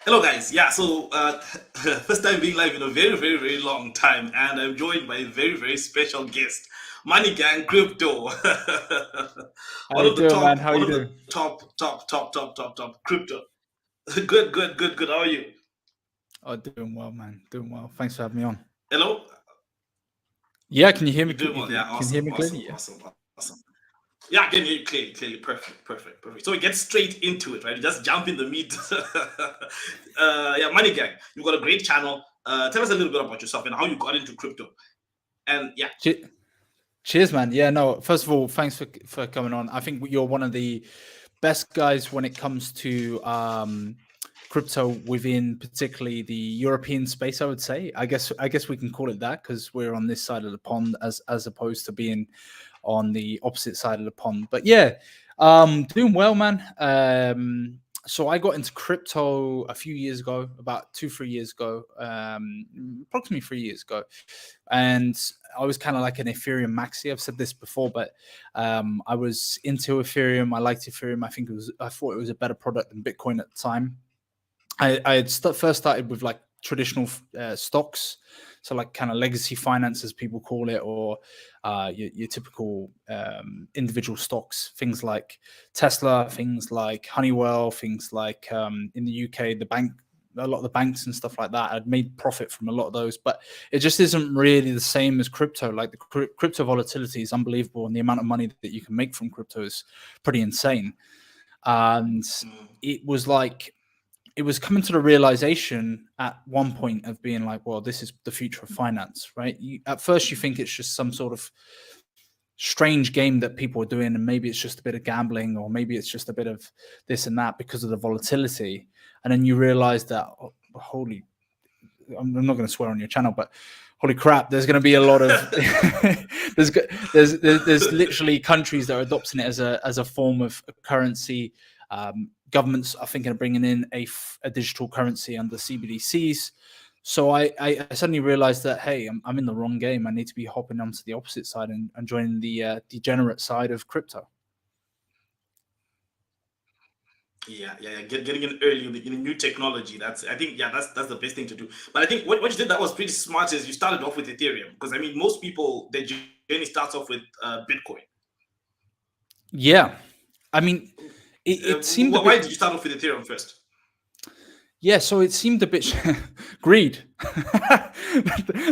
Hello, guys. Yeah, so first time being live in a very, very, very long time, and I'm joined by a very, very special guest, Money Gang Crypto. How you doing, man? How One you of the doing? top crypto. Good, good, good, good. How are you? Oh, doing well, man. Doing well. Thanks for having me on. Hello. Yeah, can you hear me? You're doing well. Yeah, Can you hear awesome, me clearly? awesome, Yeah. awesome, awesome. Yeah, I can hear you clearly, clearly. Perfect, perfect, perfect. So we get straight into it, right? You just jump in the meat. Yeah, Money Gang, you've got a great channel. Tell us a little bit about yourself and how you got into crypto. And yeah, Cheers, man. Yeah, no. First of all, thanks for coming on. I think you're one of the best guys when it comes to crypto within particularly the European space. I would say. I guess we can call it that because we're on this side of the pond as opposed to being on the opposite side of the pond. But yeah, doing well, man. So I got into crypto a few years ago, about 2-3 years ago, approximately 3 years ago, and I was kind of like an Ethereum maxi. I've said this before, but I was into Ethereum. I liked Ethereum. I thought it was a better product than Bitcoin at the time. I had first started with like traditional stocks, so like kind of legacy finance, as people call it, or your typical individual stocks, things like Tesla, things like Honeywell, things like in the UK, a lot of the banks and stuff like that. I'd made profit from a lot of those, but it just isn't really the same as crypto. Like the crypto volatility is unbelievable, and the amount of money that you can make from crypto is pretty insane. And it was like it was coming to the realization at one point of being like, well, this is the future of finance, right? At first, you think it's just some sort of strange game that people are doing, and maybe it's just a bit of gambling, or maybe it's just a bit of this and that because of the volatility. And then you realize that, oh, I'm not going to swear on your channel, but holy crap, there's going to be a lot of there's literally countries that are adopting it as a form of currency. Governments are thinking of bringing in a digital currency under CBDCs. So I suddenly realized that, hey, I'm in the wrong game. I need to be hopping onto the opposite side and joining the degenerate side of crypto. yeah. Getting in early in the new technology. I think that's the best thing to do. But I think what you did that was pretty smart is you started off with Ethereum, because I mean most people their journey starts off with Bitcoin. Yeah, I mean, it seemed a Why bit. did you start off with Ethereum first? Yeah, so it seemed a bit greed.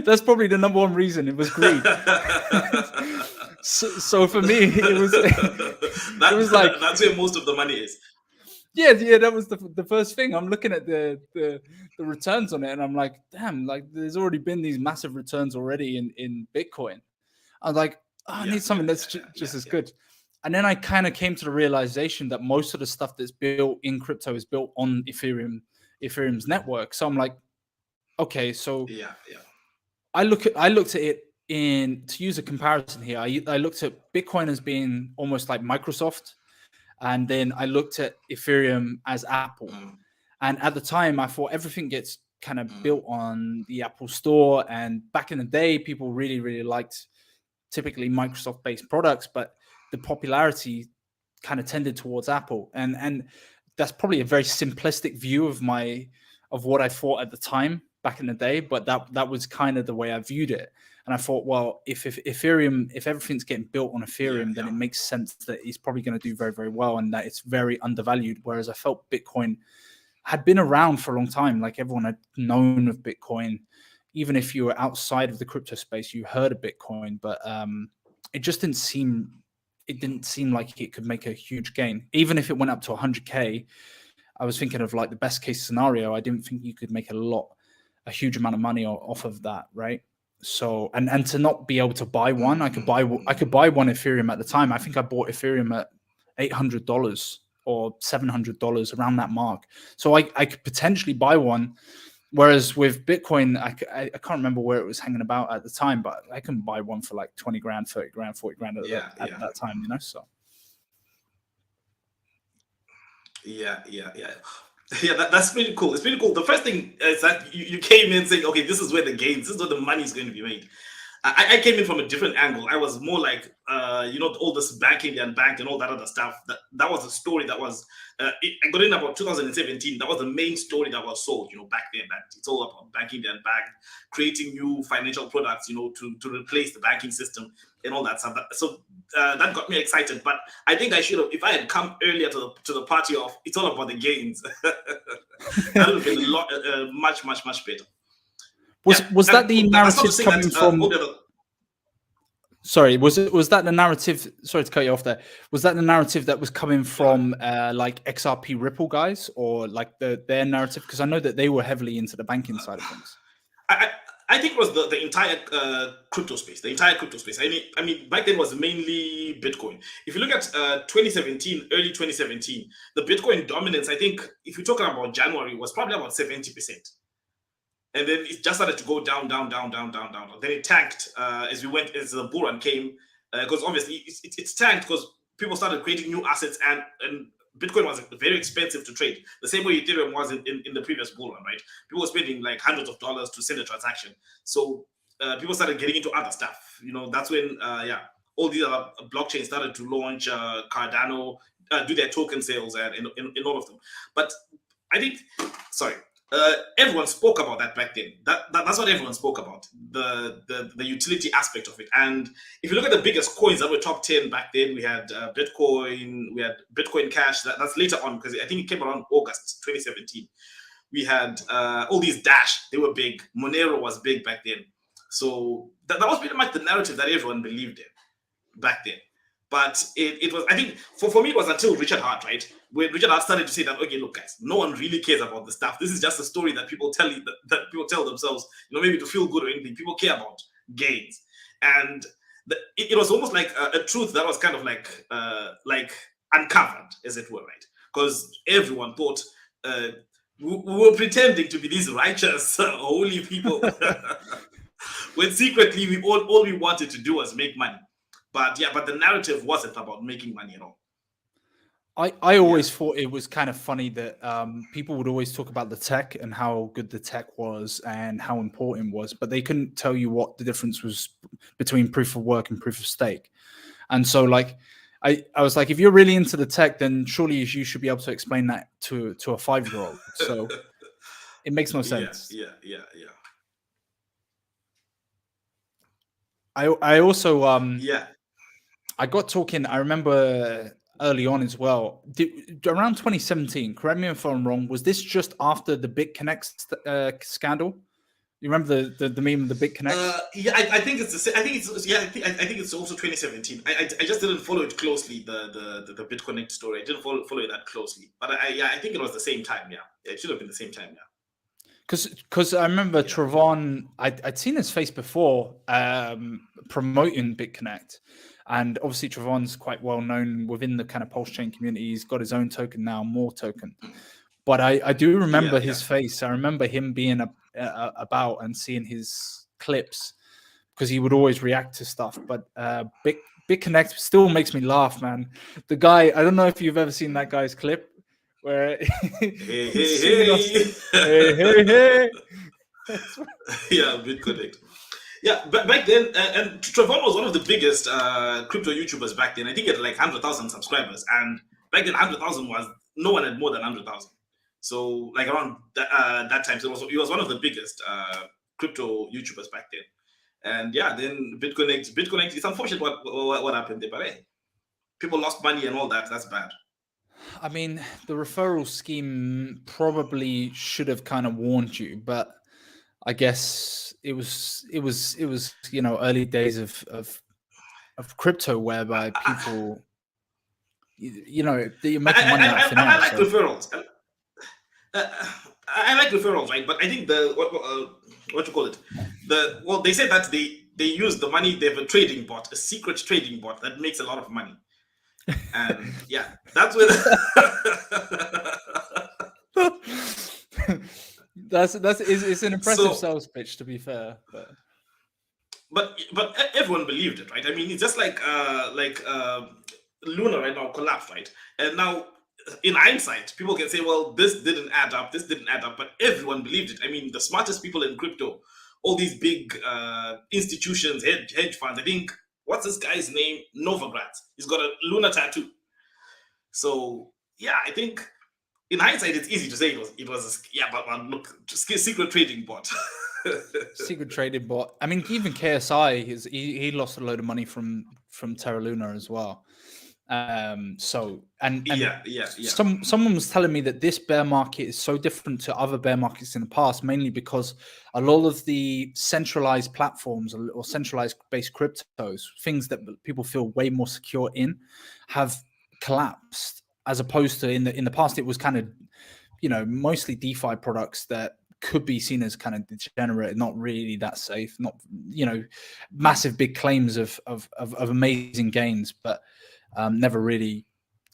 That's probably the number one reason. It was greed. So for me, it was it was like, that's where most of the money is. yeah. That was the first thing. I'm looking at the returns on it, and I'm like, damn, like there's already been these massive returns already in Bitcoin. I was like, oh, I Yeah, need something that's just as good. And then I kind of came to the realization that most of the stuff that's built in crypto is built on Ethereum's network. So I'm like, okay, so yeah. I looked at it in, to use a comparison here. I looked at Bitcoin as being almost like Microsoft, and then I looked at Ethereum as Apple. And at the time, I thought everything gets kind of built on the Apple Store. And back in the day, people really, really liked typically Microsoft-based products, but the popularity kind of tended towards Apple. And that's probably a very simplistic view of what I thought at the time back in the day, but that was kind of the way I viewed it. And I thought, well, if Ethereum, if everything's getting built on Ethereum, then it makes sense that it's probably going to do very, very well, and that it's very undervalued. Whereas I felt Bitcoin had been around for a long time. Like everyone had known of Bitcoin. Even if you were outside of the crypto space, you heard of Bitcoin, but it just didn't seem like it could make a huge gain. Even if it went up to 100K, I was thinking of like the best case scenario. I didn't think you could make a huge amount of money off of that, right? So and to not be able to buy one, I could buy one Ethereum at the time. I think I bought Ethereum at $800 or $700, around that mark. So I could potentially buy one. Whereas with Bitcoin, I can't remember where it was hanging about at the time, but I can buy one for like 20 grand, 30 grand, 40 grand at that time, you know? So. Yeah. Yeah, that's pretty cool. It's pretty cool. The first thing is that you came in saying, okay, this is where the gains, this is where the money is going to be made. I came in from a different angle. I was more like, all this banking and unbanked and all that other stuff. That was a story that was I got in about 2017. That was the main story that was sold, back then. That it's all about banking the unbanked, creating new financial products, to replace the banking system and all that stuff. So that got me excited. But I think I should have, if I had come earlier to the party of it's all about the gains, that would have been a lot, much better. Was that the narrative coming from? Sorry, was that the narrative? Sorry to cut you off there. Was that the narrative that was coming from like XRP Ripple guys, or like their narrative? Because I know that they were heavily into the banking side of things. I think it was the entire crypto space. The entire crypto space. I mean, back then was mainly Bitcoin. If you look at 2017, early 2017, the Bitcoin dominance, I think, if you're talking about January, was probably about 70%. And then it just started to go down. Then it tanked as the bull run came, because obviously it's tanked because people started creating new assets, and Bitcoin was very expensive to trade. The same way Ethereum was in the previous bull run, right? People were spending like hundreds of dollars to send a transaction. So people started getting into other stuff. That's when all these other blockchains started to launch, Cardano, do their token sales and all of them. But I think, everyone spoke about that back then. That's what everyone spoke about, the utility aspect of it. And if you look at the biggest coins that were top 10 back then, we had Bitcoin, we had Bitcoin Cash. That's later on, because I think it came around August 2017. We had all these Dash. They were big. Monero was big back then. So that was pretty much the narrative that everyone believed in back then. But it was, I think, for me, it was until Richard Hart, right? When Richard Hart started to say that, okay, look, guys, no one really cares about this stuff. This is just a story that people tell that people tell themselves, maybe to feel good or anything. People care about gains. And it was almost like a truth that was kind of like uncovered, as it were, right? Because everyone thought we were pretending to be these righteous, holy people, when secretly all we wanted to do was make money. But the narrative wasn't about making money at all. I always thought it was kind of funny that people would always talk about the tech and how good the tech was and how important it was, but they couldn't tell you what the difference was between proof of work and proof of stake. And so, like, I was like, if you're really into the tech, then surely you should be able to explain that to a 5-year-old. So it makes no sense. Yeah. I also I got talking. I remember early on as well, around 2017. Correct me if I'm wrong. Was this just after the BitConnect scandal? You remember the meme of the BitConnect? I think it's the same. I think it's also 2017. I just didn't follow it closely. The BitConnect story. I didn't follow it that closely. But I think it was the same time. Yeah, it should have been the same time. Yeah. Because I remember Trevon, I'd seen his face before promoting BitConnect. And obviously Trevon's quite well known within the kind of Pulsechain community. He's got his own token now, more token. But I do remember his face. I remember him being about and seeing his clips, because he would always react to stuff. But BitConnect still makes me laugh, man. The guy, I don't know if you've ever seen that guy's clip where hey. Yeah, BitConnect. Yeah, but back then, and Trevon was one of the biggest crypto YouTubers back then. I think he had like 100,000 subscribers, and back then 100,000 was, no one had more than 100,000. So like around that time, so he was one of the biggest crypto YouTubers back then. And then BitConnect. It's unfortunate what happened there, but hey, people lost money and all that. That's bad. I mean, the referral scheme probably should have kind of warned you, but I guess it was early days of crypto, whereby people you're making money out of thin air. I like referrals. I like referrals, right? But I think what you call it, they said that they use the money. They have a trading bot, a secret trading bot that makes a lot of money, and that's where. It's an impressive sales pitch, to be fair, but everyone believed it, right? I mean, it's just like Luna right now collapsed, right? And now in hindsight, people can say, well, this didn't add up, but everyone believed it. I mean, the smartest people in crypto, all these big institutions, hedge funds, I think what's this guy's name? Novogratz. He's got a lunar tattoo. So yeah, I think in hindsight, it's easy to say it was but look, just secret trading bot. Secret trading bot. I mean, even KSI, he lost a load of money from Terra Luna as well. So and someone was telling me that this bear market is so different to other bear markets in the past, mainly because a lot of the centralized platforms or centralized based cryptos, things that people feel way more secure in, have collapsed, as opposed to in the past it was kind of, you know, mostly DeFi products that could be seen as kind of degenerate, not really that safe, not, you know, massive big claims of amazing gains, but never really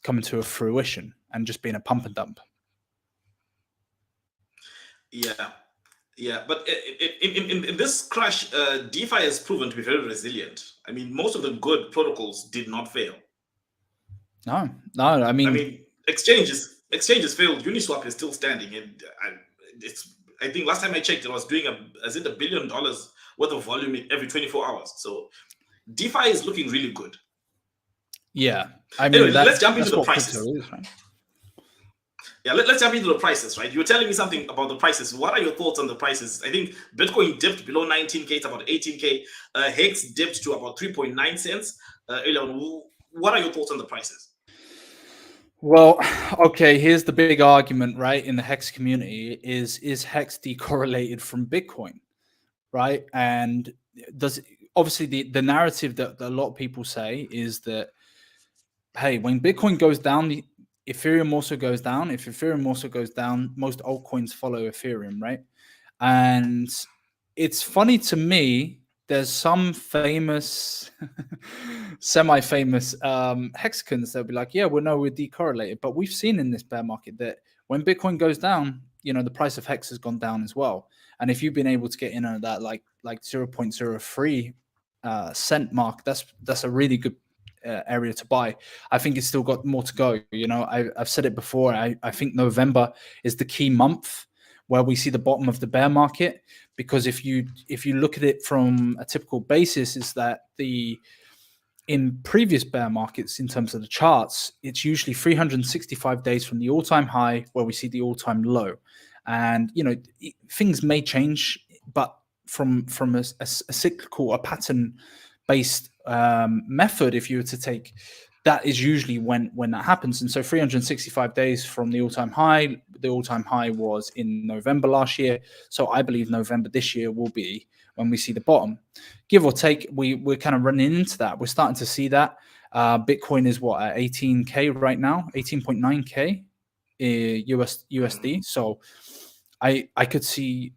coming to a fruition and just being a pump and dump. Yeah, but in this crash, DeFi has proven to be very resilient. I mean, most of the good protocols did not fail. No, I mean exchanges failed. Uniswap is still standing, and I think last time I checked, it was doing $1 billion worth of volume every 24 hours. So DeFi is looking really good. Yeah, I mean, anyway, let's jump into the prices. Is, right? Yeah, let's jump into the prices, right? You were telling me something about the prices. What are your thoughts on the prices? I think Bitcoin dipped below 19K, it's about 18K. Hex dipped to about 3.9 cents. What are your thoughts on the prices? Well, okay, here's the big argument, right, in the Hex community is Hex decorrelated from Bitcoin, right? And obviously the narrative that a lot of people say is that, hey, when Bitcoin goes down, Ethereum also goes down. If Ethereum also goes down, most altcoins follow Ethereum, right? And it's funny to me, there's some famous, semi-famous hexagons that'll be like, yeah, we're decorrelated. But we've seen in this bear market that when Bitcoin goes down, you know, the price of Hex has gone down as well. And if you've been able to get in at that like 0.03 cent mark, that's a really good area to buy. I think it's still got more to go. You know, I've said it before. I think November is the key month where we see the bottom of the bear market, because if you look at it from a typical basis, is that in previous bear markets, in terms of the charts, it's usually 365 days from the all-time high where we see the all-time low. And, you know, things may change, but from a cyclical, a pattern-based method, if you were to take, that is usually when that happens. And so 365 days from the all-time high was in November last year. So I believe November this year will be when we see the bottom. Give or take, we're kind of running into that. We're starting to see that. Bitcoin is what, at 18K right now, 18.9K USD. So I could see,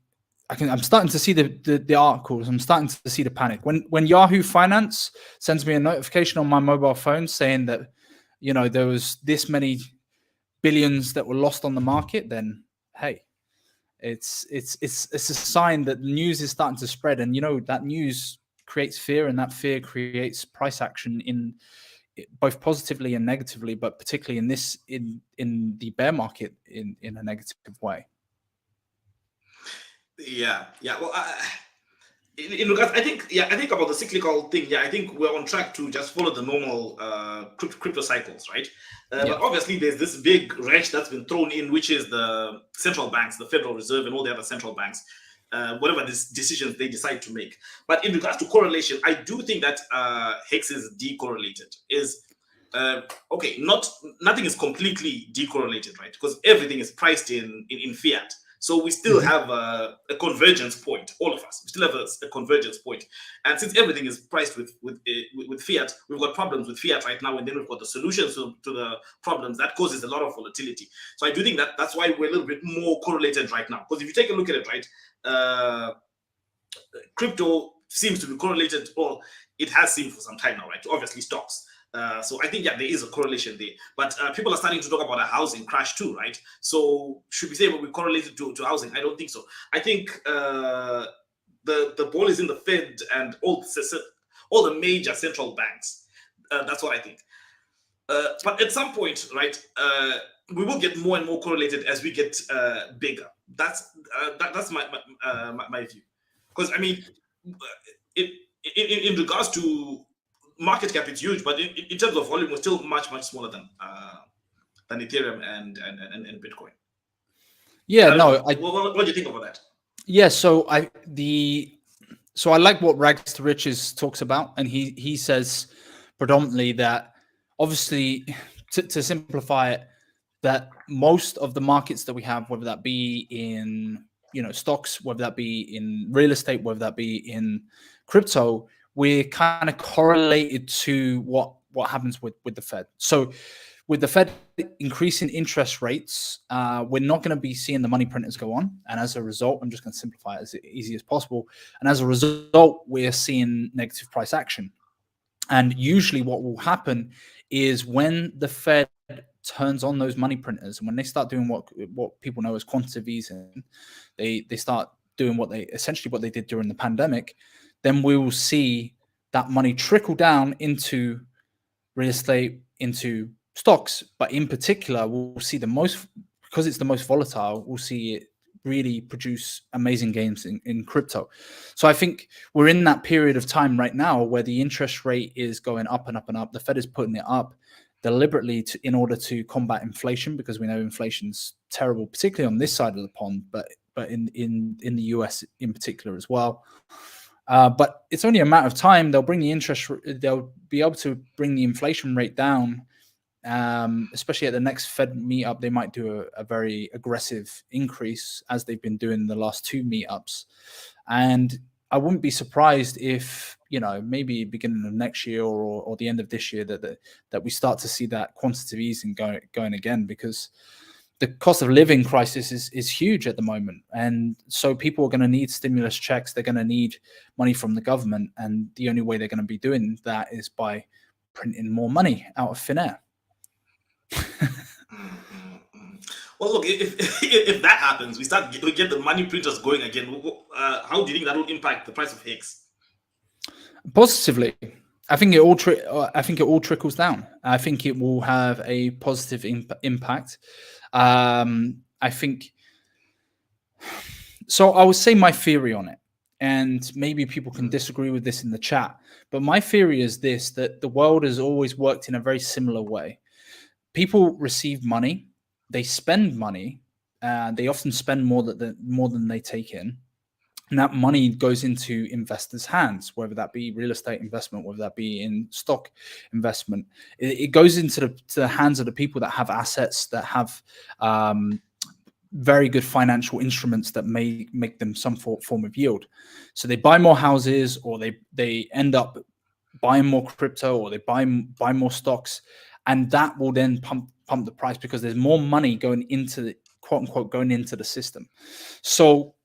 I'm starting to see the articles. I'm starting to see the panic. When Yahoo Finance sends me a notification on my mobile phone saying that, you know, there was this many billions that were lost on the market, then hey, it's a sign that news is starting to spread. And you know, that news creates fear, and that fear creates price action in both positively and negatively, but particularly in the bear market in a negative way. Yeah. Well, in regards, I think about the cyclical thing. Yeah, I think we're on track to just follow the normal crypto cycles, right? But obviously, there's this big wrench that's been thrown in, which is the central banks, the Federal Reserve, and all the other central banks, whatever these decisions they decide to make. But in regards to correlation, I do think that Hex is decorrelated. Okay, nothing is completely decorrelated, right? Because everything is priced in fiat. So we still have a convergence point, all of us. We still have a convergence point. And since everything is priced with fiat, we've got problems with fiat right now, and then we've got the solutions to the problems. That causes a lot of volatility. So I do think that's why we're a little bit more correlated right now. Because if you take a look at it, right, crypto seems to be correlated, or it has seemed for some time now, right, to obviously stocks. So I think, there is a correlation there. But people are starting to talk about a housing crash too, right? So should we say we correlated to housing? I don't think so. I think the ball is in the Fed and all the major central banks. That's what I think. But at some point, right, we will get more and more correlated as we get bigger. That's my view. Because I mean, in regards to market cap, it's huge, but in terms of volume, we're still much smaller than Ethereum and Bitcoin. Yeah, no. What do you think about that? Yeah, so I like what Rags to Riches talks about, and he says predominantly that obviously to simplify it, that most of the markets that we have, whether that be in stocks, whether that be in real estate, whether that be in crypto, we're kind of correlated to what happens with the Fed. So with the Fed increasing interest rates, we're not going to be seeing the money printers go on. And as a result, I'm just going to simplify it as easy as possible. And as a result, we're seeing negative price action. And usually what will happen is when the Fed turns on those money printers, and when they start doing what people know as quantitative easing, they start doing what they did during the pandemic, then we will see that money trickle down into real estate, into stocks, but in particular, we'll see the most, because it's the most volatile, we'll see it really produce amazing gains in crypto. So I think we're in that period of time right now where the interest rate is going up and up and up. The Fed is putting it up deliberately in order to combat inflation, because we know inflation's terrible, particularly on this side of the pond, but in the US in particular as well. But it's only a matter of time. They'll be able to bring the inflation rate down. Especially at the next Fed meetup, they might do a very aggressive increase, as they've been doing the last two meetups. And I wouldn't be surprised if, maybe beginning of next year or the end of this year that we start to see that quantitative easing going again, because the cost of living crisis is huge at the moment. And so people are going to need stimulus checks. They're going to need money from the government. And the only way they're going to be doing that is by printing more money out of thin air. Well, look, if that happens, we get the money printers going again. How do you think that will impact the price of Hex? Positively. I think it all trickles down. I think it will have a positive impact. I think so. I would say my theory on it, and maybe people can disagree with this in the chat, but my theory is this: that the world has always worked in a very similar way. People receive money, they spend money, they often spend more than they take in. And that money goes into investors' hands, whether that be real estate investment, whether that be in stock investment. It goes into the hands of the people that have assets, that have very good financial instruments that may make them some form of yield. So they buy more houses, or they end up buying more crypto, or they buy more stocks, and that will then pump the price, because there's more money going into the quote unquote going into the system. So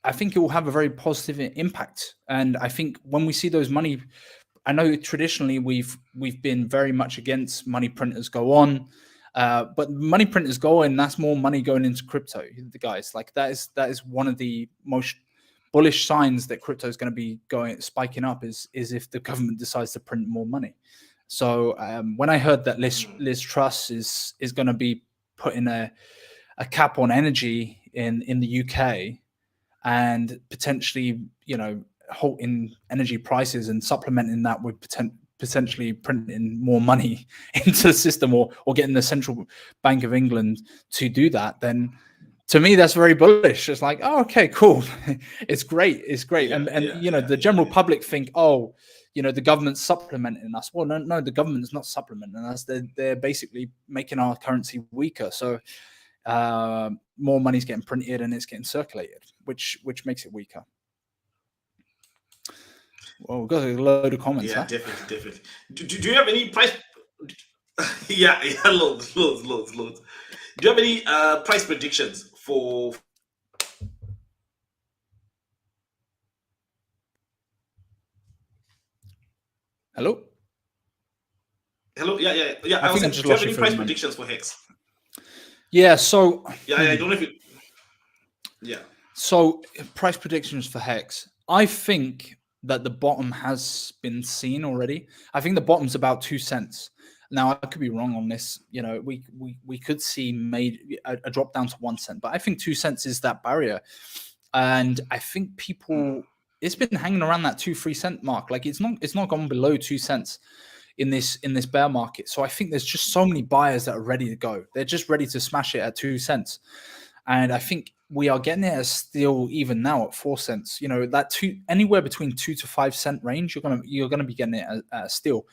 I think it will have a very positive impact. And I think when we see those money, I know traditionally we've been very much against money printers go on, but money printers go in, that's more money going into crypto. The guys, like that is one of the most bullish signs that crypto is going to be spiking up is if the government decides to print more money. So when I heard that Liz Truss is going to be putting a cap on energy in the UK, and potentially, halting energy prices and supplementing that with potentially printing more money into the system, or getting the Central Bank of England to do that, then to me that's very bullish. It's like, oh, okay, cool. It's great. The general public think, oh, the government's supplementing us. Well, no, the government's not supplementing us. They're basically making our currency weaker. So more money's getting printed and it's getting circulated, which makes it weaker. Well, we've got a load of comments. Yeah, definitely. Do you have any price? yeah, loads. Do you have any price predictions for? Hello. Yeah. I was saying, do you have any price predictions for Hex? Yeah. So. Yeah. I don't know if it. Yeah. So price predictions for Hex. I think that the bottom has been seen already. I think the bottom's about 2 cents. Now I could be wrong on this. We could see a drop down to 1 cent, but I think 2 cents is that barrier. And I think people, it's been hanging around that 2-3 cent mark. Like it's not gone below 2 cents in this bear market. So I think there's just so many buyers that are ready to go. They're just ready to smash it at 2 cents. And I think we are getting it still even now at 4 cents. You know, that anywhere between 2 to 5 cent range, you're gonna be getting it at still.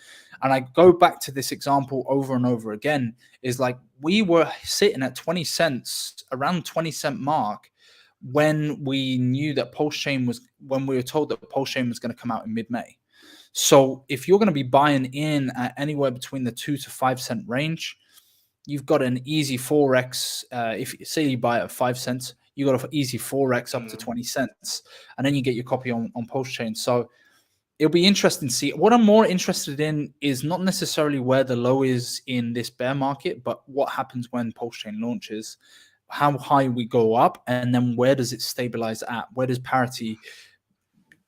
And I go back to this example over and over again, is like we were sitting at 20 cents, around 20 cent mark, when we knew that Pulsechain when we were told that Pulsechain was going to come out in mid-May. So if you're going to be buying in at anywhere between the 2 to 5 cent range, you've got an easy 4x. If say you buy it at 5 cents, you got an easy 4x up to 20 cents, and then you get your copy on Pulsechain. So it'll be interesting to see. What I'm more interested in is not necessarily where the low is in this bear market, but what happens when Pulsechain launches, how high we go up, and then where does it stabilize at? Where does parity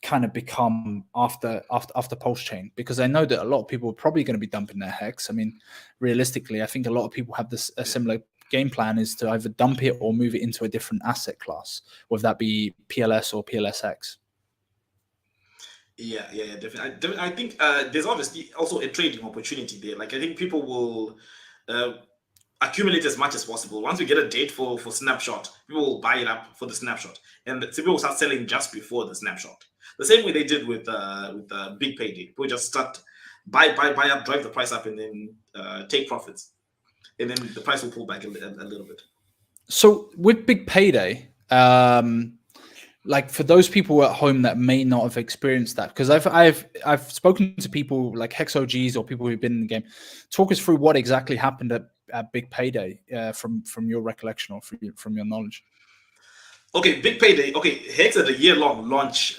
kind of become after Pulsechain? Because I know that a lot of people are probably going to be dumping their Hex. I mean, realistically, I think a lot of people have a similar game plan, is to either dump it or move it into a different asset class, whether that be PLS or PLSX. Yeah, definitely. I think there's obviously also a trading opportunity there. Like I think people will accumulate as much as possible. Once we get a date for snapshot, people will buy it up for the snapshot, and people will start selling just before the snapshot. The same way they did with big payday. People just start buy up, drive the price up, and then take profits, and then the price will pull back a little bit. So with big payday, like for those people at home that may not have experienced that, because I've spoken to people like Hex OGs or people who've been in the game. Talk us through what exactly happened at big payday from your recollection or from your knowledge. Okay, big payday. Okay, Hex had a year-long launch.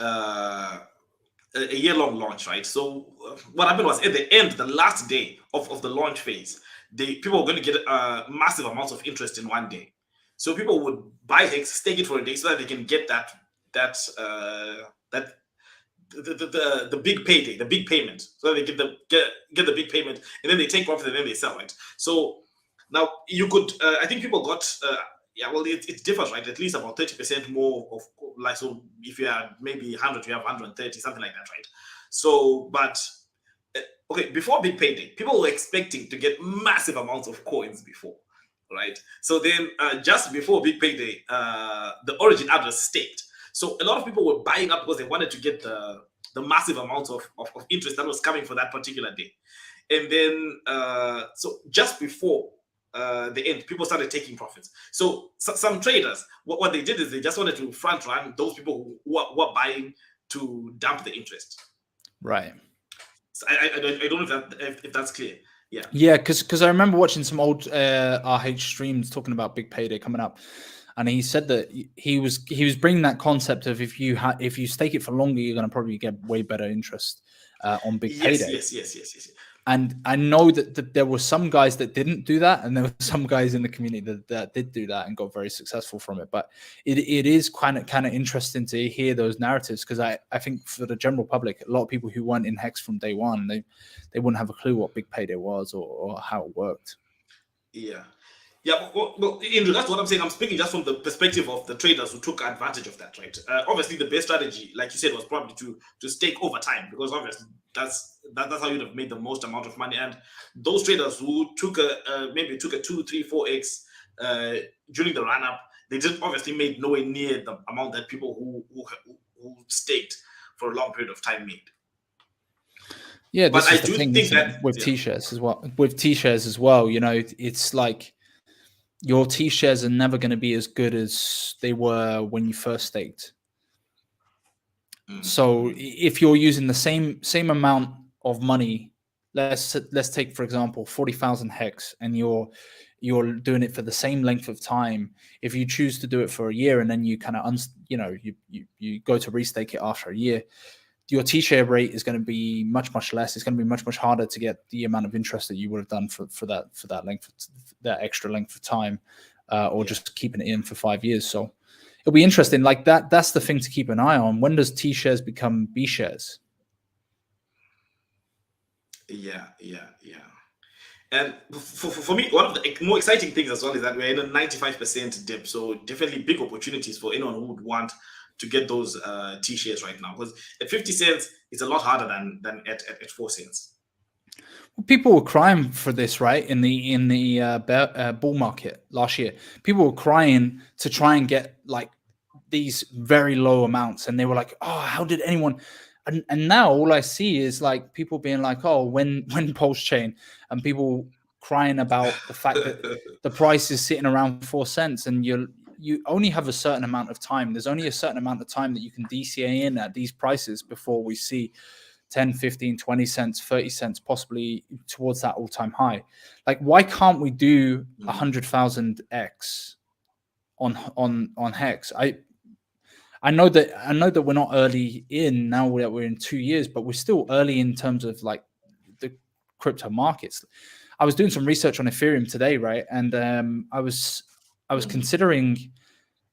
Right? So what happened was, at the end, the last day of the launch phase, people were going to get massive amounts of interest in one day. So people would buy Hex, stake it for a day, so that they can get the big payday, the big payment, so that they get the big payment, and then they take profit and then they sell it. So now you could, I think people got, well, it differs, right? At least about 30% more of, like, so if you have maybe 100, you have 130, something like that, right? So, but okay, before big payday, people were expecting to get massive amounts of coins before, right? So then just before big payday, the origin address staked. So a lot of people were buying up because they wanted to get the massive amounts of interest that was coming for that particular day. And then, so just before the end, people started taking profits. So some traders, what they did is they just wanted to front run those people who were buying to dump the interest. Right. So I don't know if that's clear. Yeah, because I remember watching some old RH streams talking about big payday coming up, and he said that he was bringing that concept of if you stake it for longer, you're going to probably get way better interest on big payday. Yes. And I know that there were some guys that didn't do that, and there were some guys in the community that did do that and got very successful from it. But it is kind of interesting to hear those narratives, because I think for the general public, a lot of people who weren't in Hex from day one, they wouldn't have a clue what big payday was or how it worked. Yeah, well, in regards to what I'm saying, I'm speaking just from the perspective of the traders who took advantage of that, right? Obviously, the best strategy, like you said, was probably to stake over time, because obviously that's how you'd have made the most amount of money. And those traders who took maybe took a 2, 3, 4x during the run up, they just obviously made nowhere near the amount that people who staked for a long period of time made. Yeah, this is the thing with T-shares as well. With T-shares as well, you know, it's like your T-shares are never going to be as good as they were when you first staked. So if you're using the same amount of money, let's take, for example, 40,000 Hex, and you're doing it for the same length of time. If you choose to do it for a year and then you kind of you go to restake it after a year, your T-share rate is going to be much less. It's going to be much harder to get the amount of interest that you would have done for that length, that extra length of time, or just keeping it in for 5 years. So it'll be interesting. Like that's the thing to keep an eye on. When does T-shares become B shares? Yeah. And for me, one of the more exciting things as well is that we're in a 95% dip. So definitely big opportunities for anyone who would want to get those T shares right now, because at 50 cents it's a lot harder than at 4 cents. People were crying for this, right? In the bull market last year, people were crying to try and get like these very low amounts, and they were like, "Oh, how did anyone?" And now all I see is like people being like, "Oh, when Pulsechain," and people crying about the fact that the price is sitting around 4 cents, and you only have a certain amount of time. There's only a certain amount of time that you can DCA in at these prices before we see 10, 15, 20 cents, 30 cents, possibly towards that all-time high. Like, why can't we do 100,000 X on Hex? I know that we're not early in now, we're in 2 years, but we're still early in terms of like the crypto markets. I was doing some research on Ethereum today, right? And I was considering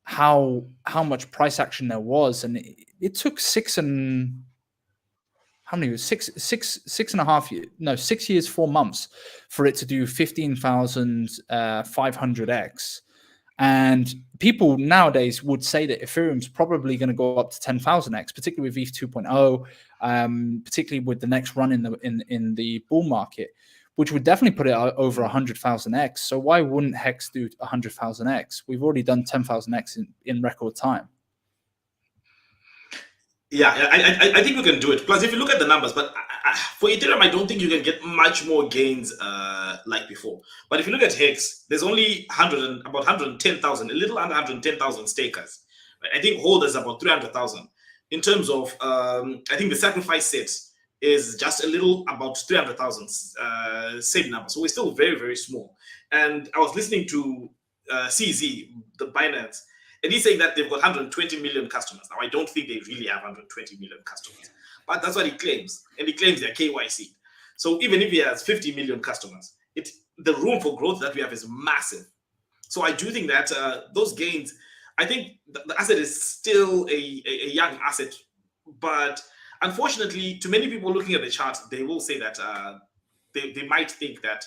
how much price action there was, and it took 6 and 6 years, 4 months for it to do 15,500x. And people nowadays would say that Ethereum's probably going to go up to 10,000x, particularly with ETH 2.0, particularly with the next run in the bull market, which would definitely put it over 100,000x. So why wouldn't Hex do 100,000x? We've already done 10,000x in record time. Yeah, I think we can do it. Plus, if you look at the numbers, but for Ethereum, I don't think you can get much more gains like before. But if you look at Hex, there's only about 110,000, a little under 110,000 stakers. Right? I think holders about 300,000. In terms of, I think the sacrifice set is just a little about 300,000, same number. So we're still very, very small. And I was listening to CZ, the Binance, and he's saying that they've got 120 million customers. Now, I don't think they really have 120 million customers, but that's what he claims. And he claims they're KYC. So even if he has 50 million customers, the room for growth that we have is massive. So I do think that those gains, I think the asset is still a young asset. But unfortunately, to many people looking at the chart, they will say that they might think that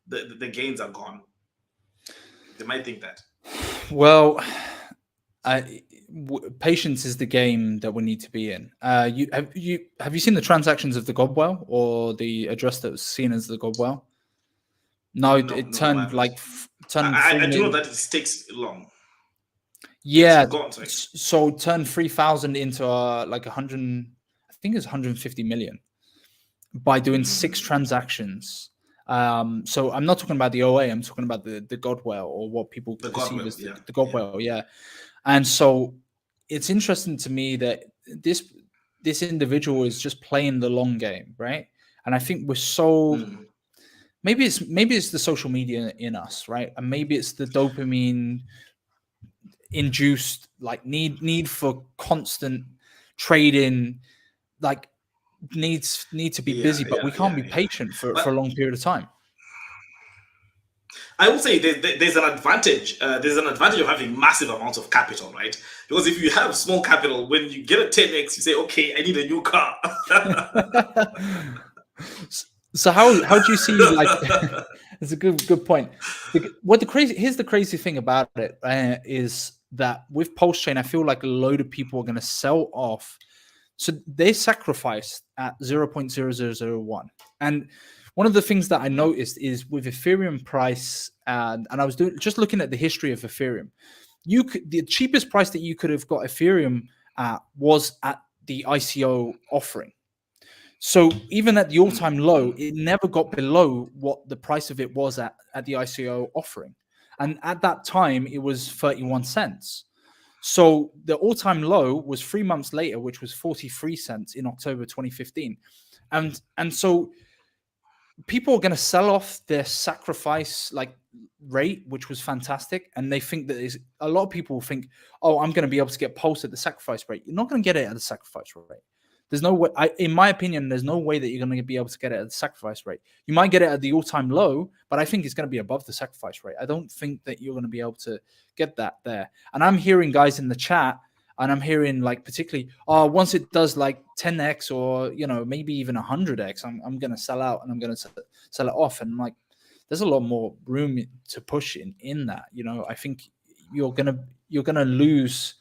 the gains are gone. They might think that. Well, patience is the game that we need to be in. Have you seen the transactions of the Godwell, or the address that was seen as the Godwell? No, it turned like I do know that it takes long. Yeah, so turned 3,000 into like 100. I think it's 150 million by doing 6 transactions. So I'm not talking about the OA. I'm talking about the Godwell, or what people perceive as the Godwell. Yeah. And so it's interesting to me that this individual is just playing the long game, right? And I think we're so maybe it's the social media in us, right? And maybe it's the dopamine induced like need for constant trading, like need to be busy, but we can't be patient for a long period of time. I will say there's an advantage. There's an advantage of having massive amounts of capital, right? Because if you have small capital, when you get a 10x, you say, "Okay, I need a new car." So how do you see like? It's a good point. Here's the crazy thing about it is that with Pulsechain, I feel like a load of people are going to sell off. So they sacrificed at 0.0001, and one of the things that I noticed is with Ethereum price, and I was just looking at the history of Ethereum. The cheapest price that you could have got Ethereum at was at the ICO offering. So even at the all-time low, it never got below what the price of it was at the ICO offering. And at that time, it was 31 cents. So the all-time low was 3 months later, which was 43 cents in October 2015. And so people are going to sell off their sacrifice like rate, which was fantastic. And they think that a lot of people think, oh, I'm going to be able to get Pulse at the sacrifice rate. You're not going to get it at the sacrifice rate. There's no way, in my opinion, there's no way that you're going to be able to get it at the sacrifice rate. You might get it at the all-time low, but I think it's going to be above the sacrifice rate. I don't think that you're going to be able to get that there. And I'm hearing guys in the chat, and I'm hearing like particularly, once it does like 10x or, maybe even 100x, I'm going to sell out and I'm going to sell it off. And like, there's a lot more room to push in that. I think you're going to lose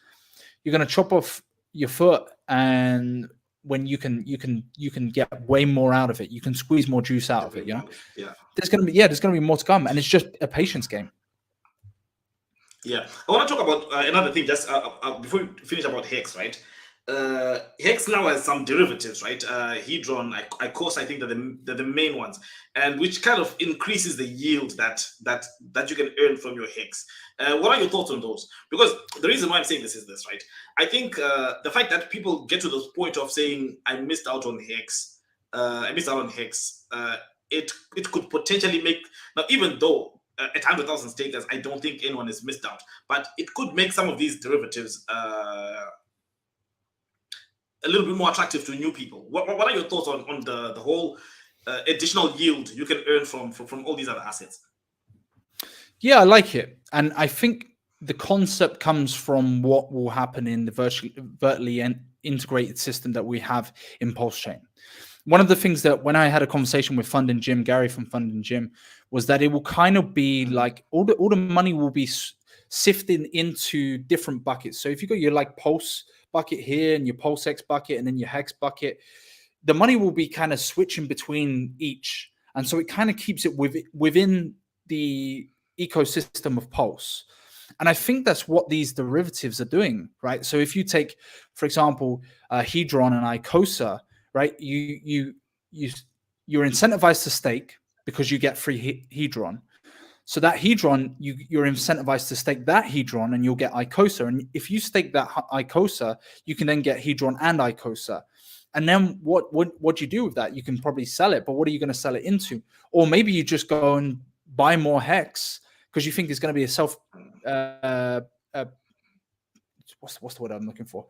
you're going to chop off your foot, and when you can get way more out of it, you can squeeze more juice out of it. You know, there's going to be more to come, and it's just a patience game. Yeah, I want to talk about another thing just before we finish about Hex, right? Hex now has some derivatives, right? Hedron, Icosa, I think they're the main ones, and which kind of increases the yield that you can earn from your Hex. What are your thoughts on those? Because the reason why I'm saying this is this, right? I think the fact that people get to the point of saying I missed out on Hex, it could potentially make, now even though at 100,000 stakers, I don't think anyone is missed out, but it could make some of these derivatives a little bit more attractive to new people. What are your thoughts on the whole additional yield you can earn from all these other assets? Yeah, I like it. And I think the concept comes from what will happen in the vertically integrated system that we have in Pulsechain. One of the things that when I had a conversation with Fund and Jim, Gary from Fund and Jim, was that it will kind of be like all the money will be sifted into different buckets. So if you got your like Pulse bucket here and your PulseX bucket and then your Hex bucket, the money will be kind of switching between each. And so it kind of keeps it within the ecosystem of Pulse. And I think that's what these derivatives are doing, right? So if you take, for example, Hedron and Icosa, right? You're incentivized to stake because you get free Hedron. So that Hedron, you're incentivized to stake that Hedron and you'll get Icosa. And if you stake that Icosa, you can then get Hedron and Icosa. And then what do you do with that? You can probably sell it, but what are you going to sell it into? Or maybe you just go and buy more Hex because you think it's going to be a self, what's the word I'm looking for?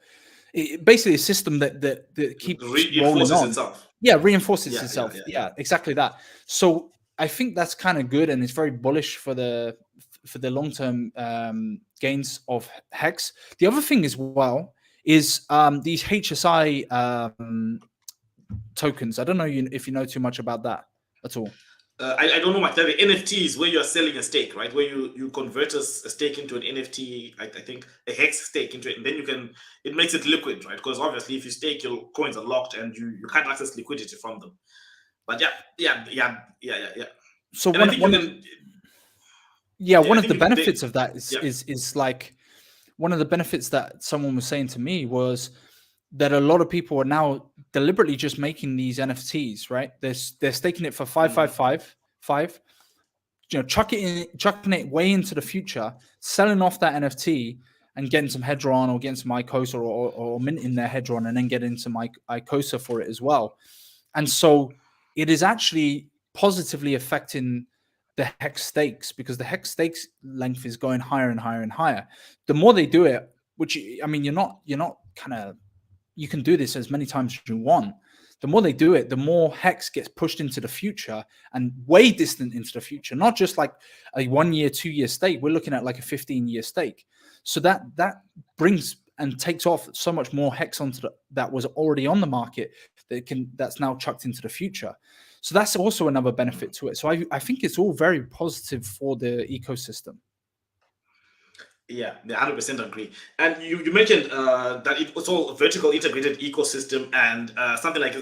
Basically a system that keeps rolling on. Itself. Yeah, reinforces itself. Yeah, exactly that. So I think that's kind of good, and it's very bullish for the long-term gains of Hex. The other thing as well is these HSI tokens. I don't know if you know too much about that at all. I don't know much. The NFTs where you're selling a stake, right? Where you convert a stake into an NFT, I think a Hex stake into it, and then it makes it liquid, right? Because obviously if you stake, your coins are locked and you can't access liquidity from them. But yeah. So one of the benefits of that is like, one of the benefits that someone was saying to me was that a lot of people are now deliberately just making these NFTs, right? They're staking it for 555, chucking it way into the future, selling off that NFT and getting some Hedron or getting some Icosa or minting their Hedron and then getting some Icosa for it as well. And so it is actually positively affecting the Hex stakes because the Hex stakes length is going higher and higher and higher. The more they do it, which, I mean, you're not kind of, you can do this as many times as you want. The more they do it, the more Hex gets pushed into the future and way distant into the future, not just like a 1 year, 2 year stake. We're looking at like a 15-year stake. So that brings and takes off so much more Hex onto that was already on the market that's now chucked into the future. So that's also another benefit to it. So I think it's all very positive for the ecosystem. Yeah, I 100% agree. And you mentioned that it's all a vertical integrated ecosystem and something like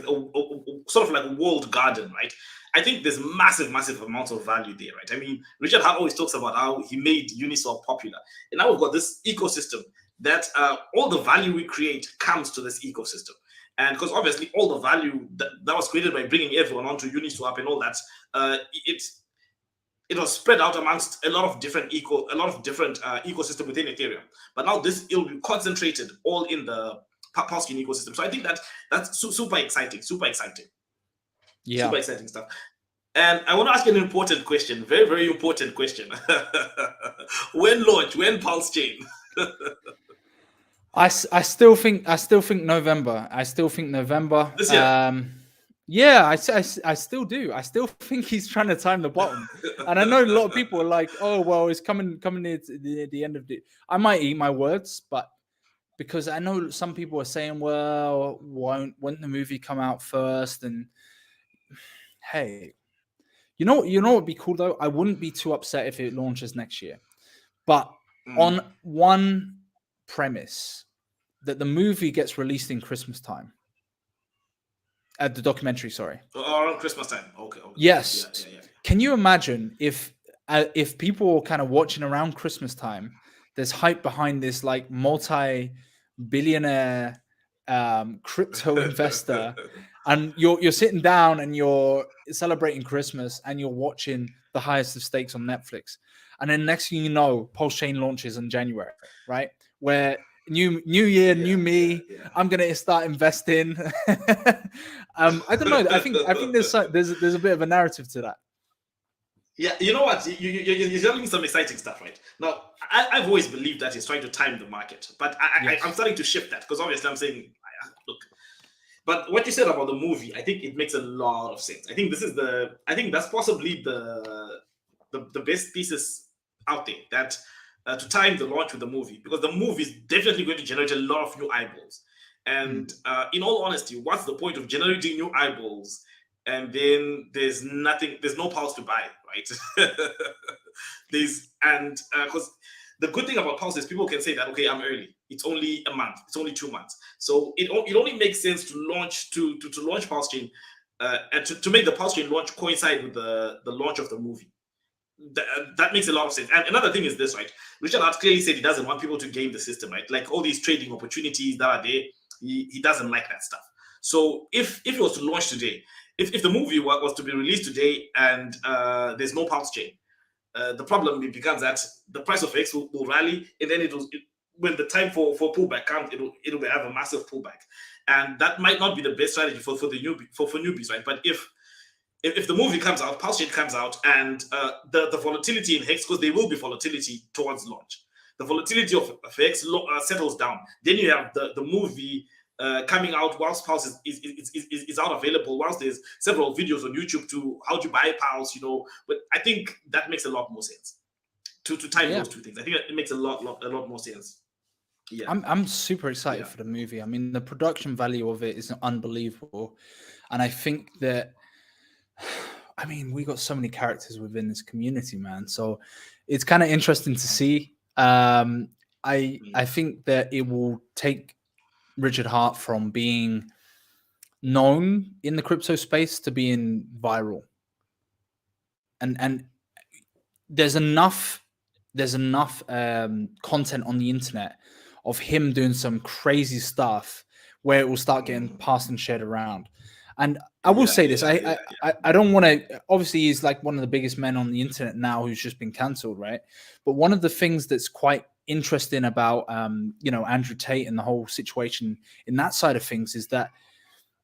sort of like a walled garden, right? I think there's massive amounts of value there, right? I mean, Richard Hart always talks about how he made Uniswap popular. And now we've got this ecosystem that all the value we create comes to this ecosystem. And because obviously all the value that was created by bringing everyone onto Uniswap and all that, it was spread out amongst a lot of different ecosystem within Ethereum. But now it'll be concentrated all in the Pulsechain ecosystem. So I think that's super exciting. Yeah, super exciting stuff. And I want to ask you an important question, very, very important question. When launch? When Pulsechain? I still think November. This year. Yeah, I still do. I still think he's trying to time the bottom. And I know a lot of people are like, oh, well, it's coming near the end of the... I might eat my words, but because I know some people are saying, well, won't the movie come out first? And hey, you know what would be cool, though? I wouldn't be too upset if it launches next year. But on one premise, that the movie gets released in Christmas time. The documentary, sorry. Around Christmas time. Okay. Yes. Yeah. Can you imagine if people are kind of watching around Christmas time? There's hype behind this like multi-billionaire crypto investor, and you're sitting down and you're celebrating Christmas and you're watching The Highest of Stakes on Netflix, and then next thing you know, Pulsechain launches in January, right? Where new year, new me. Yeah. I'm gonna start investing. I don't know. I think there's a bit of a narrative to that. Yeah, you know what? You're telling me some exciting stuff, right? Now, I've always believed that he's trying to time the market, but I'm starting to shift that because obviously I'm saying, look. But what you said about the movie, I think it makes a lot of sense. I think that's possibly the best thesis out there, that to time the launch with the movie, because the movie is definitely going to generate a lot of new eyeballs. And in all honesty, what's the point of generating new eyeballs and then there's no Pulse to buy, right? Because the good thing about Pulse is people can say that, okay, I'm early. It's only a month. It's only 2 months. So it only makes sense to launch Pulsechain and to make the Pulsechain launch coincide with the launch of the movie. That makes a lot of sense. And another thing is this, right? Richard Hart clearly said he doesn't want people to game the system, right? Like all these trading opportunities that are there, he doesn't like that stuff. So if it was to launch today, if the movie was to be released today and there's no Pulsechain, the problem becomes that the price of X will rally, and then when the time for pullback comes, it'll have a massive pullback, and that might not be the best strategy for newbies, right? But if the movie comes out, Pulsechain comes out, and the volatility in Hex, because there will be volatility towards launch, the volatility of Hex settles down. Then you have the movie coming out whilst Pulse is out available, whilst there's several videos on YouTube to how to buy Pulse, But I think that makes a lot more sense to time those two things. I think it makes a lot more sense. Yeah, I'm super excited for the movie. I mean, the production value of it is unbelievable, and I think that, I mean, we got so many characters within this community, man. So it's kind of interesting to see. I think that it will take Richard Hart from being known in the crypto space to being viral, and there's enough content on the internet of him doing some crazy stuff where it will start getting passed and shared around. And I will say this, I don't want to, obviously he's like one of the biggest men on the internet now who's just been cancelled, right? But one of the things that's quite interesting about Andrew Tate and the whole situation in that side of things is that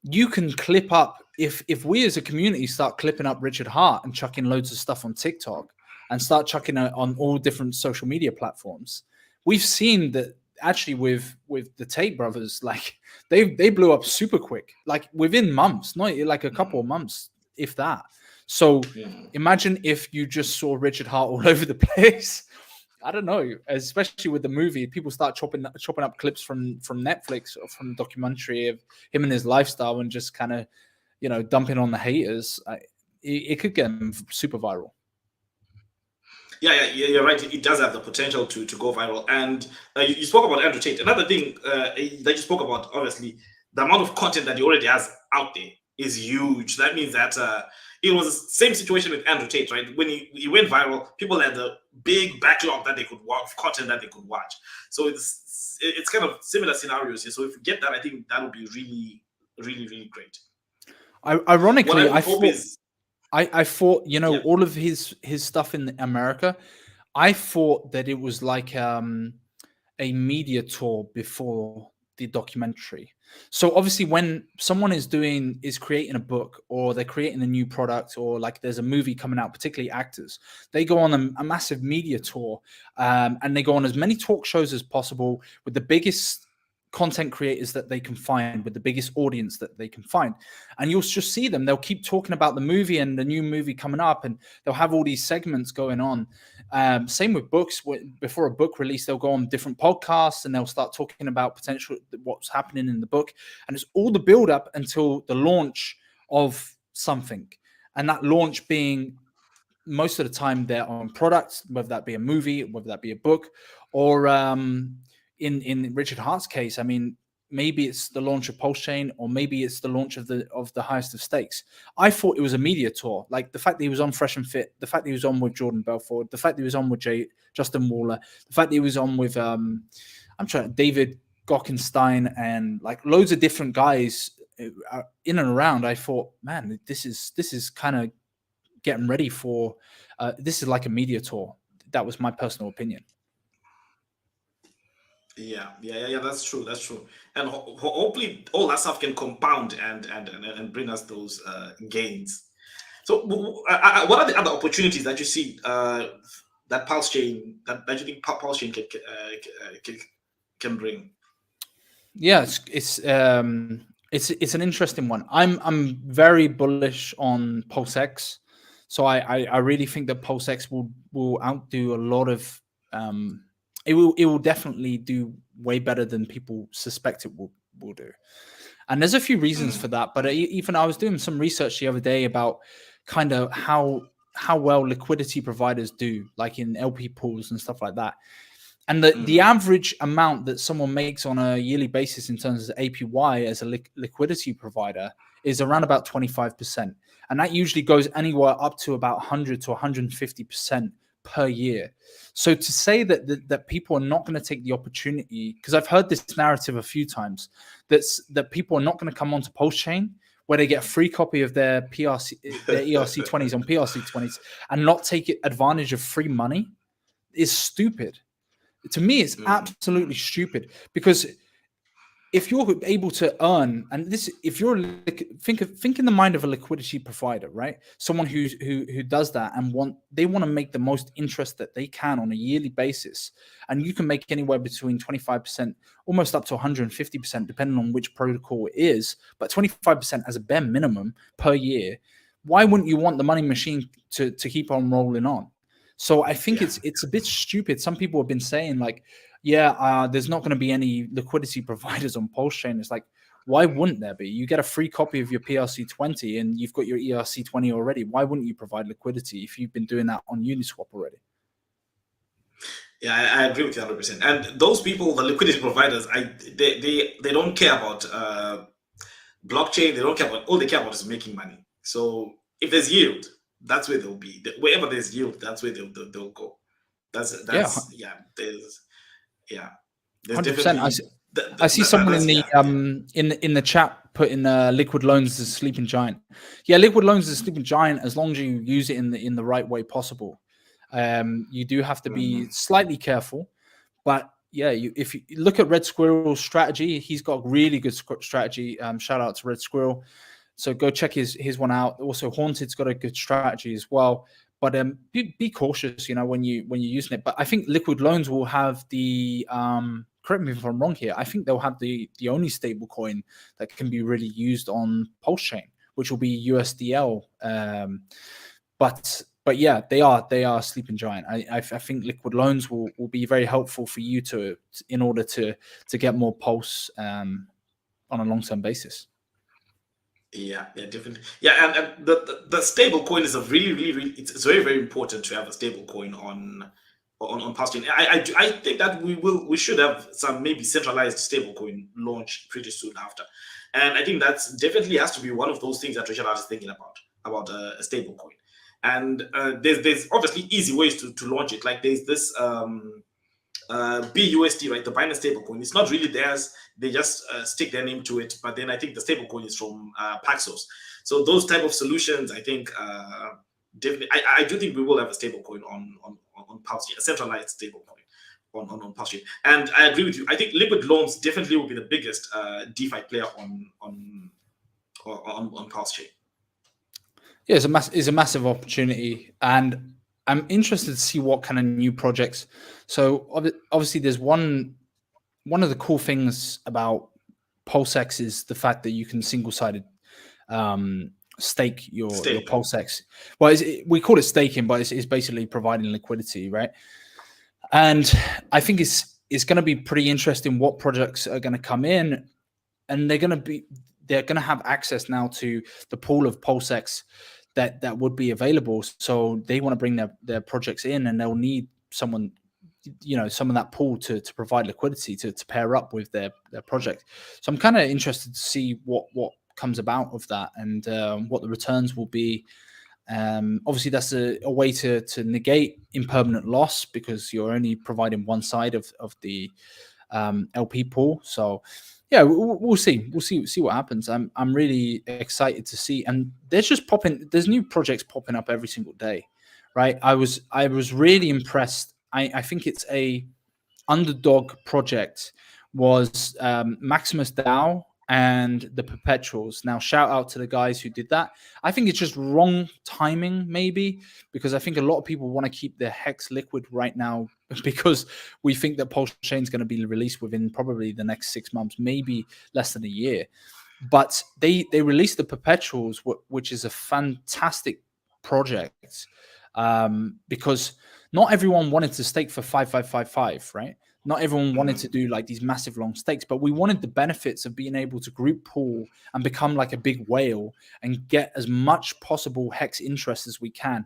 you can clip up, if we as a community start clipping up Richard Hart and chucking loads of stuff on TikTok and start chucking it on all different social media platforms, we've seen that actually with the Tate brothers, like they blew up super quick, like within months, not like a couple of months, if that. So imagine if you just saw Richard Hart all over the place. I don't know, especially with the movie, people start chopping up clips from Netflix or from the documentary of him and his lifestyle and just kind of, dumping on the haters. It could get super viral. Yeah, you're right. It does have the potential to go viral. And you spoke about Andrew Tate. Another thing that you spoke about, obviously, the amount of content that he already has out there is huge. That means that it was the same situation with Andrew Tate, right? When he went viral, people had a big backlog that they could watch, content that they could watch. So it's kind of similar scenarios here. So if you get that, I think that would be really, really, really great. Ironically, I thought, all of his stuff in America, I thought that it was like a media tour before the documentary. So obviously when someone is creating a book, or they're creating a new product, or like there's a movie coming out, particularly actors, they go on a massive media tour, and they go on as many talk shows as possible with the biggest content creators that they can find, with the biggest audience that they can find. And you'll just see them, they'll keep talking about the movie and the new movie coming up, and they'll have all these segments going on. Same with books. Before a book release, they'll go on different podcasts and they'll start talking about potential what's happening in the book, and it's all the build up until the launch of something. And that launch being, most of the time, their own products, whether that be a movie, whether that be a book, or in Richard Hart's case, I mean, maybe it's the launch of Pulsechain, or maybe it's the launch of the highest of stakes. I thought it was a media tour, like the fact that he was on Fresh and Fit, the fact that he was on with Jordan Belfort, the fact that he was on with Justin Waller, the fact that he was on with David Gockenstein, and like loads of different guys in and around. I thought, man, this is kind of getting ready for this is like a media tour. That was my personal opinion. Yeah, that's true. That's true. And hopefully all that stuff can compound and bring us those gains. So, what are the other opportunities that you see that Pulsechain that you think Pulsechain can bring? Yeah, it's an interesting one. I'm very bullish on PulseX, so I really think that PulseX will outdo a lot of. It will definitely do way better than people suspect it will do. And there's a few reasons for that. But even I was doing some research the other day about kind of how well liquidity providers do, like in LP pools and stuff like that. And the average amount that someone makes on a yearly basis in terms of APY as a liquidity provider is around about 25%. And that usually goes anywhere up to about 100 to 150% per year. So to say that people are not going to take the opportunity, because I've heard this narrative a few times, that people are not going to come onto Pulsechain where they get a free copy of their ERC20s on PRC20s and not take advantage of free money, is stupid. To me, it's absolutely stupid, because if you're able to earn, and this, if you're think in the mind of a liquidity provider, right? Someone who does that and they want to make the most interest that they can on a yearly basis, and you can make anywhere between 25%, almost up to 150%, depending on which protocol it is, but 25% as a bare minimum per year. Why wouldn't you want the money machine to keep on rolling on? So I think it's a bit stupid. Some people have been saying like, there's not going to be any liquidity providers on Pulsechain. It's like, why wouldn't there be? You get a free copy of your PRC20 and you've got your ERC20 already. Why wouldn't you provide liquidity if you've been doing that on Uniswap already? Yeah, I agree with you 100%. And those people, the liquidity providers, they don't care about blockchain. They don't care about, all they care about is making money. So if there's yield, that's where they'll be. Wherever there's yield, that's where they'll go. There's 100%. I see someone in the chat putting liquid loans as a sleeping giant. Yeah, liquid loans is a sleeping giant as long as you use it in the right way possible. You do have to be slightly careful, but yeah, if you look at Red Squirrel's strategy, he's got a really good strategy. Shout out to Red Squirrel. So go check his one out. Also, Haunted's got a good strategy as well. But be cautious, when you're using it. But I think liquid loans will have the correct me if I'm wrong here. I think they'll have the only stable coin that can be really used on Pulsechain, which will be USDL. But yeah, they are sleeping giant. I think liquid loans will be very helpful for you in order to get more Pulse on a long-term basis. Yeah, definitely. Yeah, and the stable coin is a really it's very, very important to have a stable coin on Pulsechain. I think that we should have some maybe centralized stable coin launch pretty soon after. And I think that's definitely has to be one of those things that Richard is thinking about a stable coin. And there's obviously easy ways to launch it. Like there's this BUSD, right? The Binance stablecoin. It's not really theirs. They just stick their name to it. But then I think the stablecoin is from Paxos. So those type of solutions, I think, definitely, I do think we will have a stablecoin on Pulsechain, a centralized stablecoin on Pulsechain. And I agree with you. I think liquid loans definitely will be the biggest DeFi player on Pulsechain. Yeah, it's a massive opportunity, and I'm interested to see what kind of new projects. So obviously, there's one of the cool things about PulseX is the fact that you can single-sided stake your PulseX. Well, we call it staking, but it's basically providing liquidity, right? And I think it's going to be pretty interesting what projects are going to come in, and they're going to have access now to the pool of PulseX that would be available. So they want to bring their projects in, and they'll need someone, some of that pool to provide liquidity to pair up with their project. So I'm kind of interested to see what comes about of that, and what the returns will be. Obviously, that's a way to negate impermanent loss, because you're only providing one side of the LP pool. So yeah, we'll see what happens. I'm really excited to see, and there's new projects popping up every single day, right? I was really impressed. I think it's a underdog project, was Maximus DAO and the Perpetuals. Now, shout out to the guys who did that. I think it's just wrong timing, maybe, because I think a lot of people want to keep their Hex liquid right now because we think that Pulsechain is going to be released within probably the next 6 months, maybe less than a year. But they released the Perpetuals, which is a fantastic project, because not everyone wanted to stake for 5555, right? Not everyone wanted to do like these massive long stakes, but we wanted the benefits of being able to group pool and become like a big whale and get as much possible Hex interest as we can.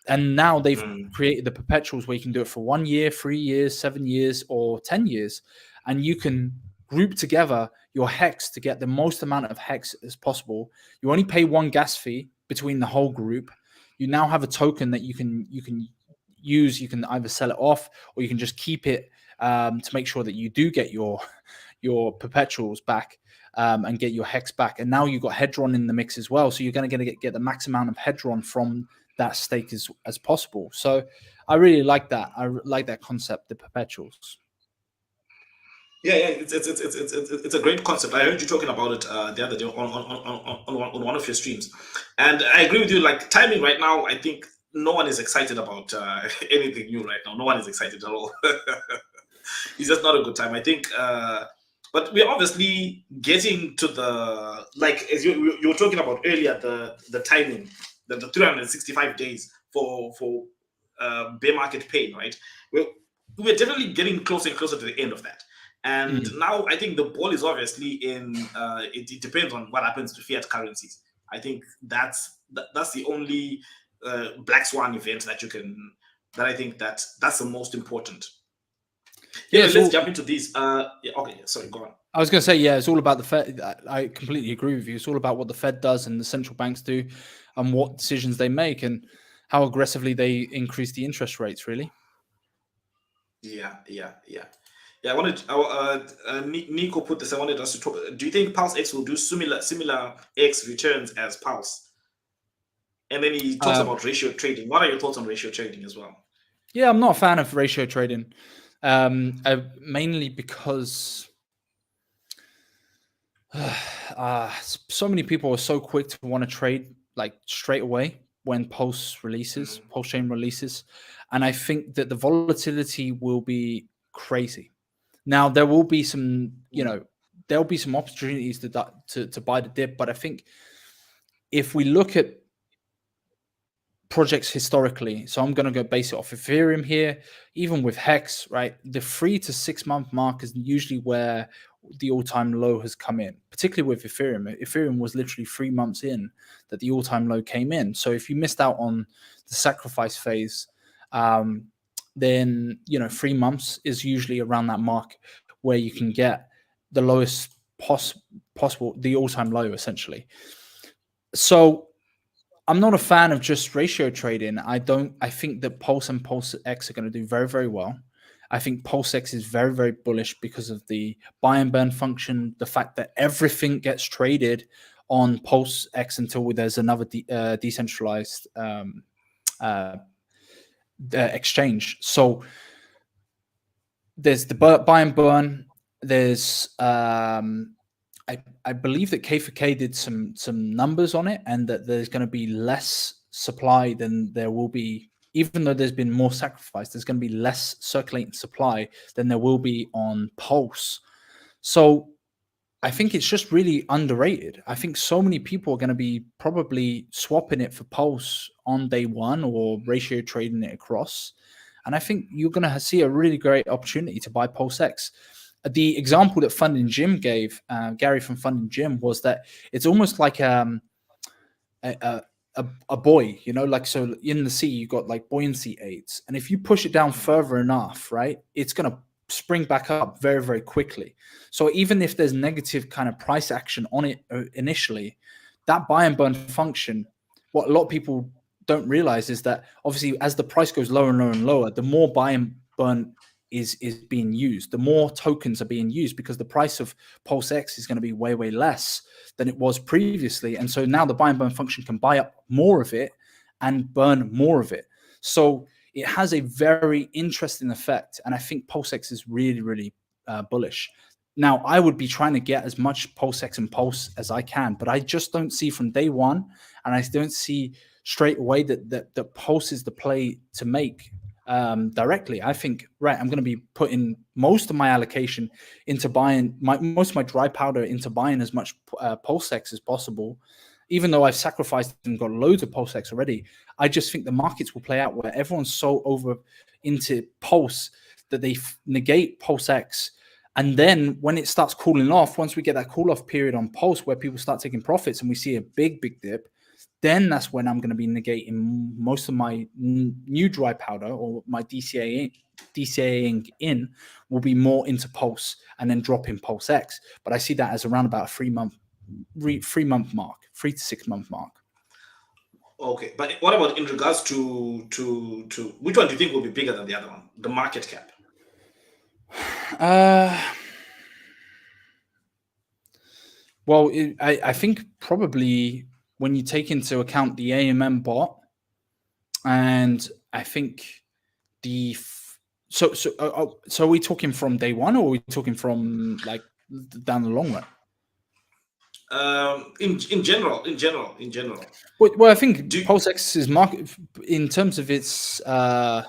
And now they've created the Perpetuals where you can do it for 1 year, 3 years, 7 years, or 10 years. And you can group together your Hex to get the most amount of Hex as possible. You only pay 1 gas fee between the whole group. You now have a token that you can use. You can either sell it off, or you can just keep it to make sure that you do get your Perpetuals back, and get your Hex back. And now you've got Hedron in the mix as well, so you're going to get the max amount of Hedron from that stake as possible. So I really like that. I like that concept, the Perpetuals. Yeah, it's a great concept. I heard you talking about it the other day on one of your streams, and I agree with you. Like, timing right now, I think no one is excited about anything new right now. No one is excited at all. It's just not a good time, I think. But we're obviously getting to the, like, as you were talking about earlier, the timing, the 365 days for bear market pain, right? We're definitely getting closer and closer to the end of that. And now I think the ball is obviously in. It depends on what happens to fiat currencies. I think that's the only black swan event that you can. That I think that's the most important. Yeah, let's jump into these. Okay, sorry, go on. I was going to say, yeah, it's all about the Fed. I completely agree with you. It's all about what the Fed does and the central banks do, and what decisions they make, and how aggressively they increase the interest rates. Really. Yeah. I wanted Nico put this. I wanted us to talk. Do you think Pulse X will do similar X returns as Pulse? And then he talks about ratio trading. What are your thoughts on ratio trading as well? Yeah, I'm not a fan of ratio trading, mainly because so many people are so quick to want to trade like straight away when Pulsechain releases, and I think that the volatility will be crazy. Now there will be some, there'll be some opportunities to buy the dip, but I think if we look at projects historically, so I'm going to go base it off Ethereum here, even with Hex, right? The 3 to 6 month mark is usually where the all-time low has come in, particularly with Ethereum. Ethereum was literally 3 months in that the all-time low came in. So if you missed out on the sacrifice phase, then 3 months is usually around that mark where you can get the lowest possible, the all-time low, essentially. So I'm not a fan of just ratio trading. I think that Pulse and Pulse X are going to do very, very well. I think Pulse X is very, very bullish because of the buy and burn function, the fact that everything gets traded on Pulse X until there's another decentralized exchange. So there's the buy and burn. There's I believe that K4K did some numbers on it, and that there's going to be less supply than there will be. Even though there's been more sacrifice, there's going to be less circulating supply than there will be on Pulse. So I think it's just really underrated. I think so many people are going to be probably swapping it for Pulse on day one or ratio trading it across. And I think you're going to see a really great opportunity to buy Pulse X. The example that Funding Jim gave, Gary from Funding Jim, was that it's almost like a buoy, you know, like, so in the sea you got like buoyancy aids, and if you push it down further enough, right, it's going to spring back up very, very quickly. So even if there's negative kind of price action on it initially, that buy and burn function, what a lot of people don't realize is that obviously as the price goes lower and lower and lower, the more buy and burn is being used, the more tokens are being used, because the price of Pulse X is going to be way, way less than it was previously. And so now the buy and burn function can buy up more of it and burn more of it. So it has a very interesting effect. And I think Pulse X is really, really bullish. Now, I would be trying to get as much Pulse X and Pulse as I can, but I just don't see from day one, and I don't see straight away that Pulse is the play to make directly. I think, right, I'm going to be putting most of my allocation into buying most of my dry powder into buying as much Pulse X as possible. Even though I've sacrificed and got loads of Pulse X already, I just think the markets will play out where everyone's so over into Pulse that they negate Pulse X. And then when it starts cooling off, once we get that cool off period on Pulse where people start taking profits and we see a big, big dip, then that's when I'm going to be negating most of my new dry powder, or my DCAing in will be more into Pulse and then drop in Pulse X. But I see that as around about a 3 month mark, 3 to 6 month mark. Okay, but what about in regards to which one do you think will be bigger than the other one? The market cap. Well, I think probably when you take into account the AMM bot, and I think so are we talking from day one, or are we talking from like down the long run? In general. Well, I think Pulse X's market in terms of its layer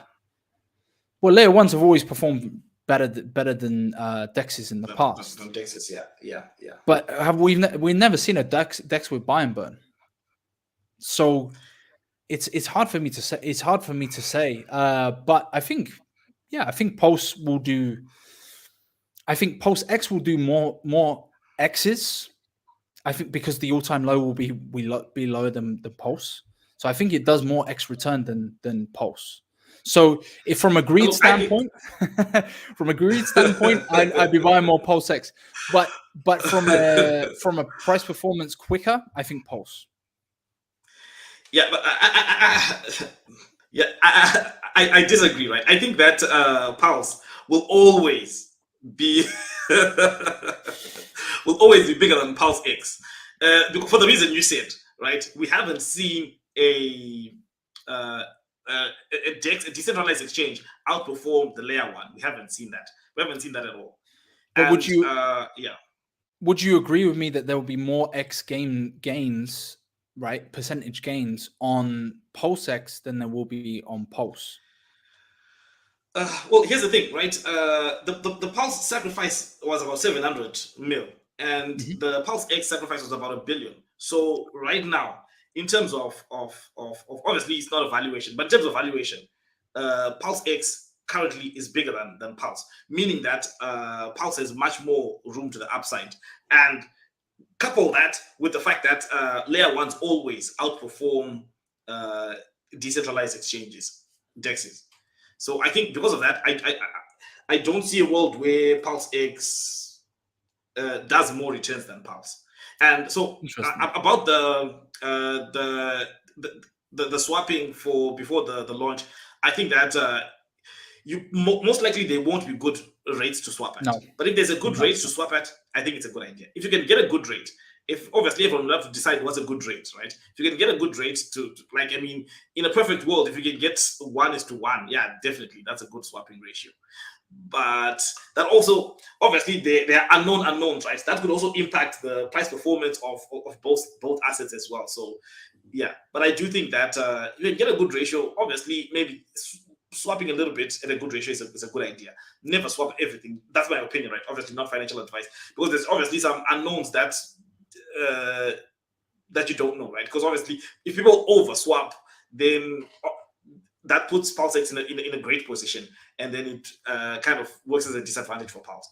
ones have always performed better than DEXs in the past. Than DEXs, yeah. But we've never seen a DEX with buy and burn. So it's hard for me to say. It's hard for me to say. But I think Pulse will do. I think Pulse X will do more X's. I think because the all-time low will be lower than the Pulse. So I think it does more X return than Pulse. So if from a greed standpoint, I'd be buying more Pulse X. But from a price performance quicker, I think Pulse. Yeah, but I disagree, right? I think that Pulse will always be bigger than Pulse X, for the reason you said, right? We haven't seen a decentralized exchange outperform the layer one. We haven't seen that. We haven't seen that at all. But would you agree with me that there will be more X gains, right? Percentage gains on Pulse X than there will be on Pulse? Well, here's the thing, right? The Pulse sacrifice was about 700 mil, and the Pulse X sacrifice was about 1 billion. So right now, in terms of obviously it's not a valuation, but in terms of valuation, Pulse X currently is bigger than Pulse, meaning that Pulse has much more room to the upside. And couple that with the fact that layer ones always outperform decentralized exchanges, DEXs. So I think because of that, I don't see a world where Pulse X does more returns than Pulse. And so about the swapping for before the launch, I think that most likely they won't be good rates to swap at. No. But if there's a good rate to swap at, I think it's a good idea. If you can get a good rate, if obviously everyone will have to decide what's a good rate, right? If you can get a good rate to like, I mean, in a perfect world, if you can get 1:1, yeah, definitely that's a good swapping ratio. But that also, obviously, there are unknowns, right? That could also impact the price performance of both assets as well. So, yeah. But I do think that you can get a good ratio. Obviously, maybe swapping a little bit at a good ratio is a good idea. Never swap everything. That's my opinion, right? Obviously, not financial advice, because there's obviously some unknowns that you don't know, right? Because obviously, if people over swap, then that puts Pulse X in a great position, and then it kind of works as a disadvantage for Pulse.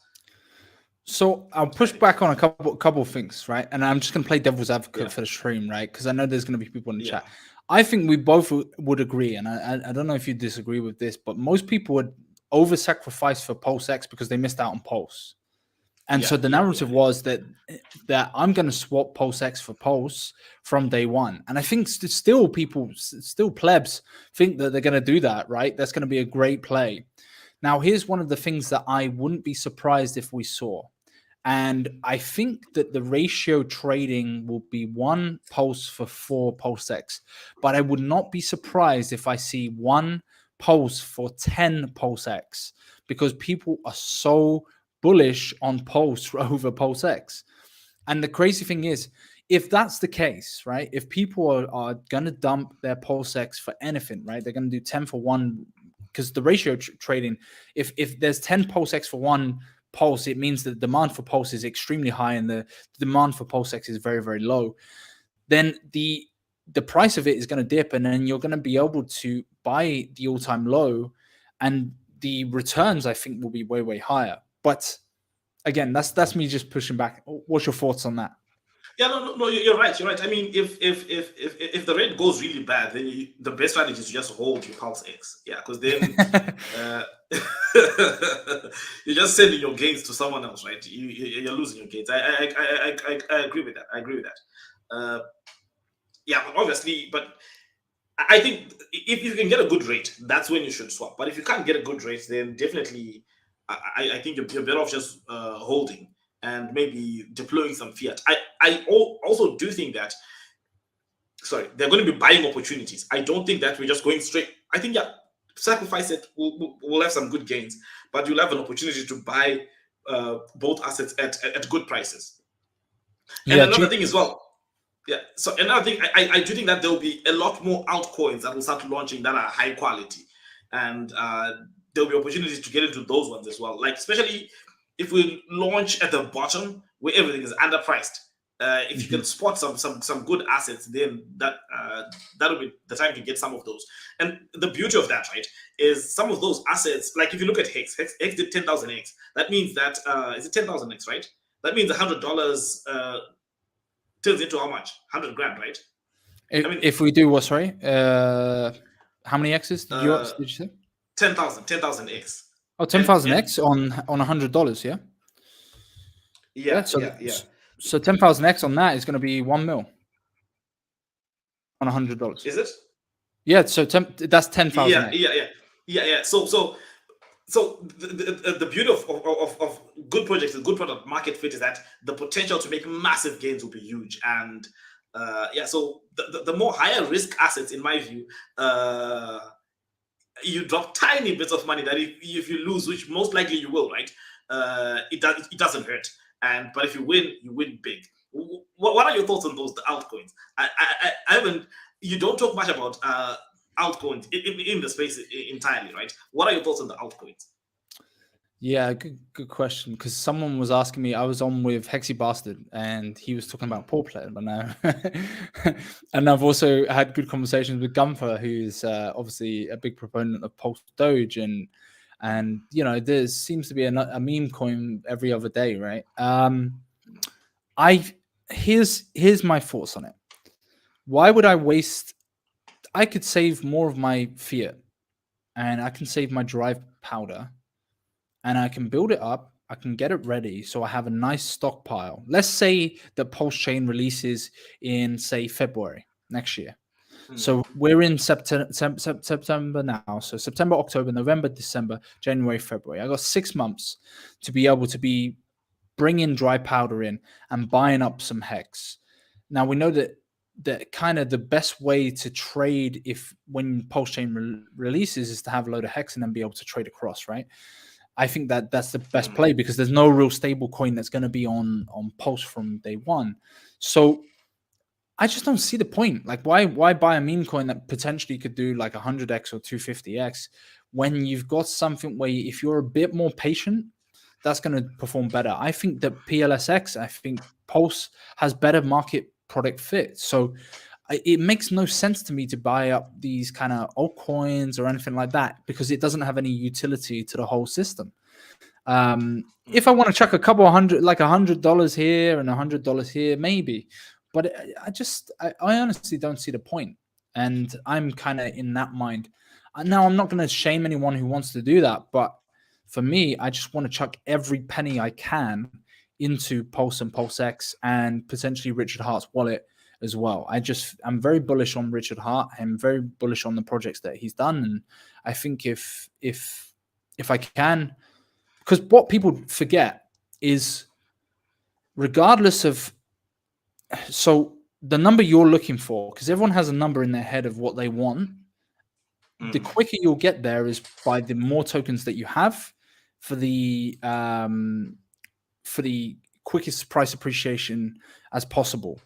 So I'll push back on a couple of things, right? And I'm just gonna play devil's advocate for the stream, right? Because I know there's gonna be people in the chat. I think we both would agree, and I don't know if you disagree with this, but most people would over-sacrifice for Pulse X because they missed out on Pulse. And so the narrative was that I'm going to swap Pulse X for Pulse from day one. And I think still plebs think that they're going to do that, right? That's going to be a great play. Now, here's one of the things that I wouldn't be surprised if we saw. And I think that the ratio trading will be 1 Pulse for 4 Pulse X. But I would not be surprised if I see 1 Pulse for 10 Pulse X, because people are so bullish on Pulse over Pulse X. And the crazy thing is, if that's the case, right, if people are going to dump their Pulse X for anything, right, they're going to do 10 for 1, because the ratio trading, if there's 10 Pulse X for 1 Pulse, it means that the demand for Pulse is extremely high and the demand for Pulse X is very, very low. Then the price of it is going to dip, and then you're going to be able to buy the all-time low, and the returns, I think, will be way, way higher. But again, that's me just pushing back. What's your thoughts on that? Yeah, no, you're right. You're right. I mean, if the rate goes really bad, then the best strategy is to just hold your Pulse X. Yeah, because then you're just sending your gains to someone else, right? You're losing your gains. I agree with that. I agree with that. Yeah, obviously, but I think if you can get a good rate, that's when you should swap. But if you can't get a good rate, then definitely, I think you're better off just holding and maybe deploying some fiat. I also do think that, they're going to be buying opportunities. I don't think that we're just going straight. I think, sacrifice it. We'll have some good gains, but you'll have an opportunity to buy both assets at good prices. And another thing as well. Yeah. So another thing, I do think that there will be a lot more altcoins that will start launching that are high quality, and there'll be opportunities to get into those ones as well. Like, especially if we launch at the bottom where everything is underpriced. If you can spot some good assets, then that'll be the time to get some of those. And the beauty of that, right, is some of those assets. Like if you look at Hex did 10,000 X. That means that is it 10,000 X, right? That means $100 turns into how much? 100 grand, right? If we do what? Sorry, how many X's did you say? 10,000 X. Oh, 10,000 X on $100, yeah. Yeah. So 10,000 X on that is going to be 1 mil on $100. Is it? Yeah. So that's 10,000. Yeah. So the beauty of good projects, the good product market fit, is that the potential to make massive gains will be huge. And so the more higher risk assets, in my view, you drop tiny bits of money that if you lose, which most likely you will, right? It doesn't hurt. But if you win big. What are your thoughts on those, the altcoins? I haven't. You don't talk much about altcoins in the space entirely, right? What are your thoughts on the altcoins? Yeah, good question. Because someone was asking me, I was on with Hexy Bastard, and he was talking about Paw Player, but now, and I've also had good conversations with Gunther, who's obviously a big proponent of Pulse Doge, and there seems to be a meme coin every other day, right? Here's my thoughts on it. Why would I waste? I could save more of my fiat, and I can save my dry powder, and I can build it up. I can get it ready, so I have a nice stockpile. Let's say the Pulsechain releases in, say, February next year. So we're in September now. So September, October, November, December, January, February. I got 6 months to be able to be bringing dry powder in and buying up some Hex. Now we know that kind of the best way to trade when Pulsechain releases is to have a load of Hex and then be able to trade across, right? I think that's the best play, because there's no real stable coin that's going to be on Pulse from day one. So I just don't see the point. Like, why buy a meme coin that potentially could do like 100x or 250x when you've got something where if you're a bit more patient, that's going to perform better. I think that PLSX, I think Pulse has better market product fit. So it makes no sense to me to buy up these kind of altcoins or anything like that, because it doesn't have any utility to the whole system. If I want to chuck a couple of hundred, like $100 here and $100 here, maybe. But I honestly don't see the point. And I'm kind of in that mind. Now, I'm not going to shame anyone who wants to do that. But for me, I just want to chuck every penny I can into Pulse and PulseX and potentially Richard Hart's wallet as well. I'm very bullish on Richard Hart. I'm very bullish on the projects that he's done. And I think if I can, because what people forget is regardless of, so the number you're looking for, because everyone has a number in their head of what they want, the quicker you'll get there is by the more tokens that you have for the quickest price appreciation as possible.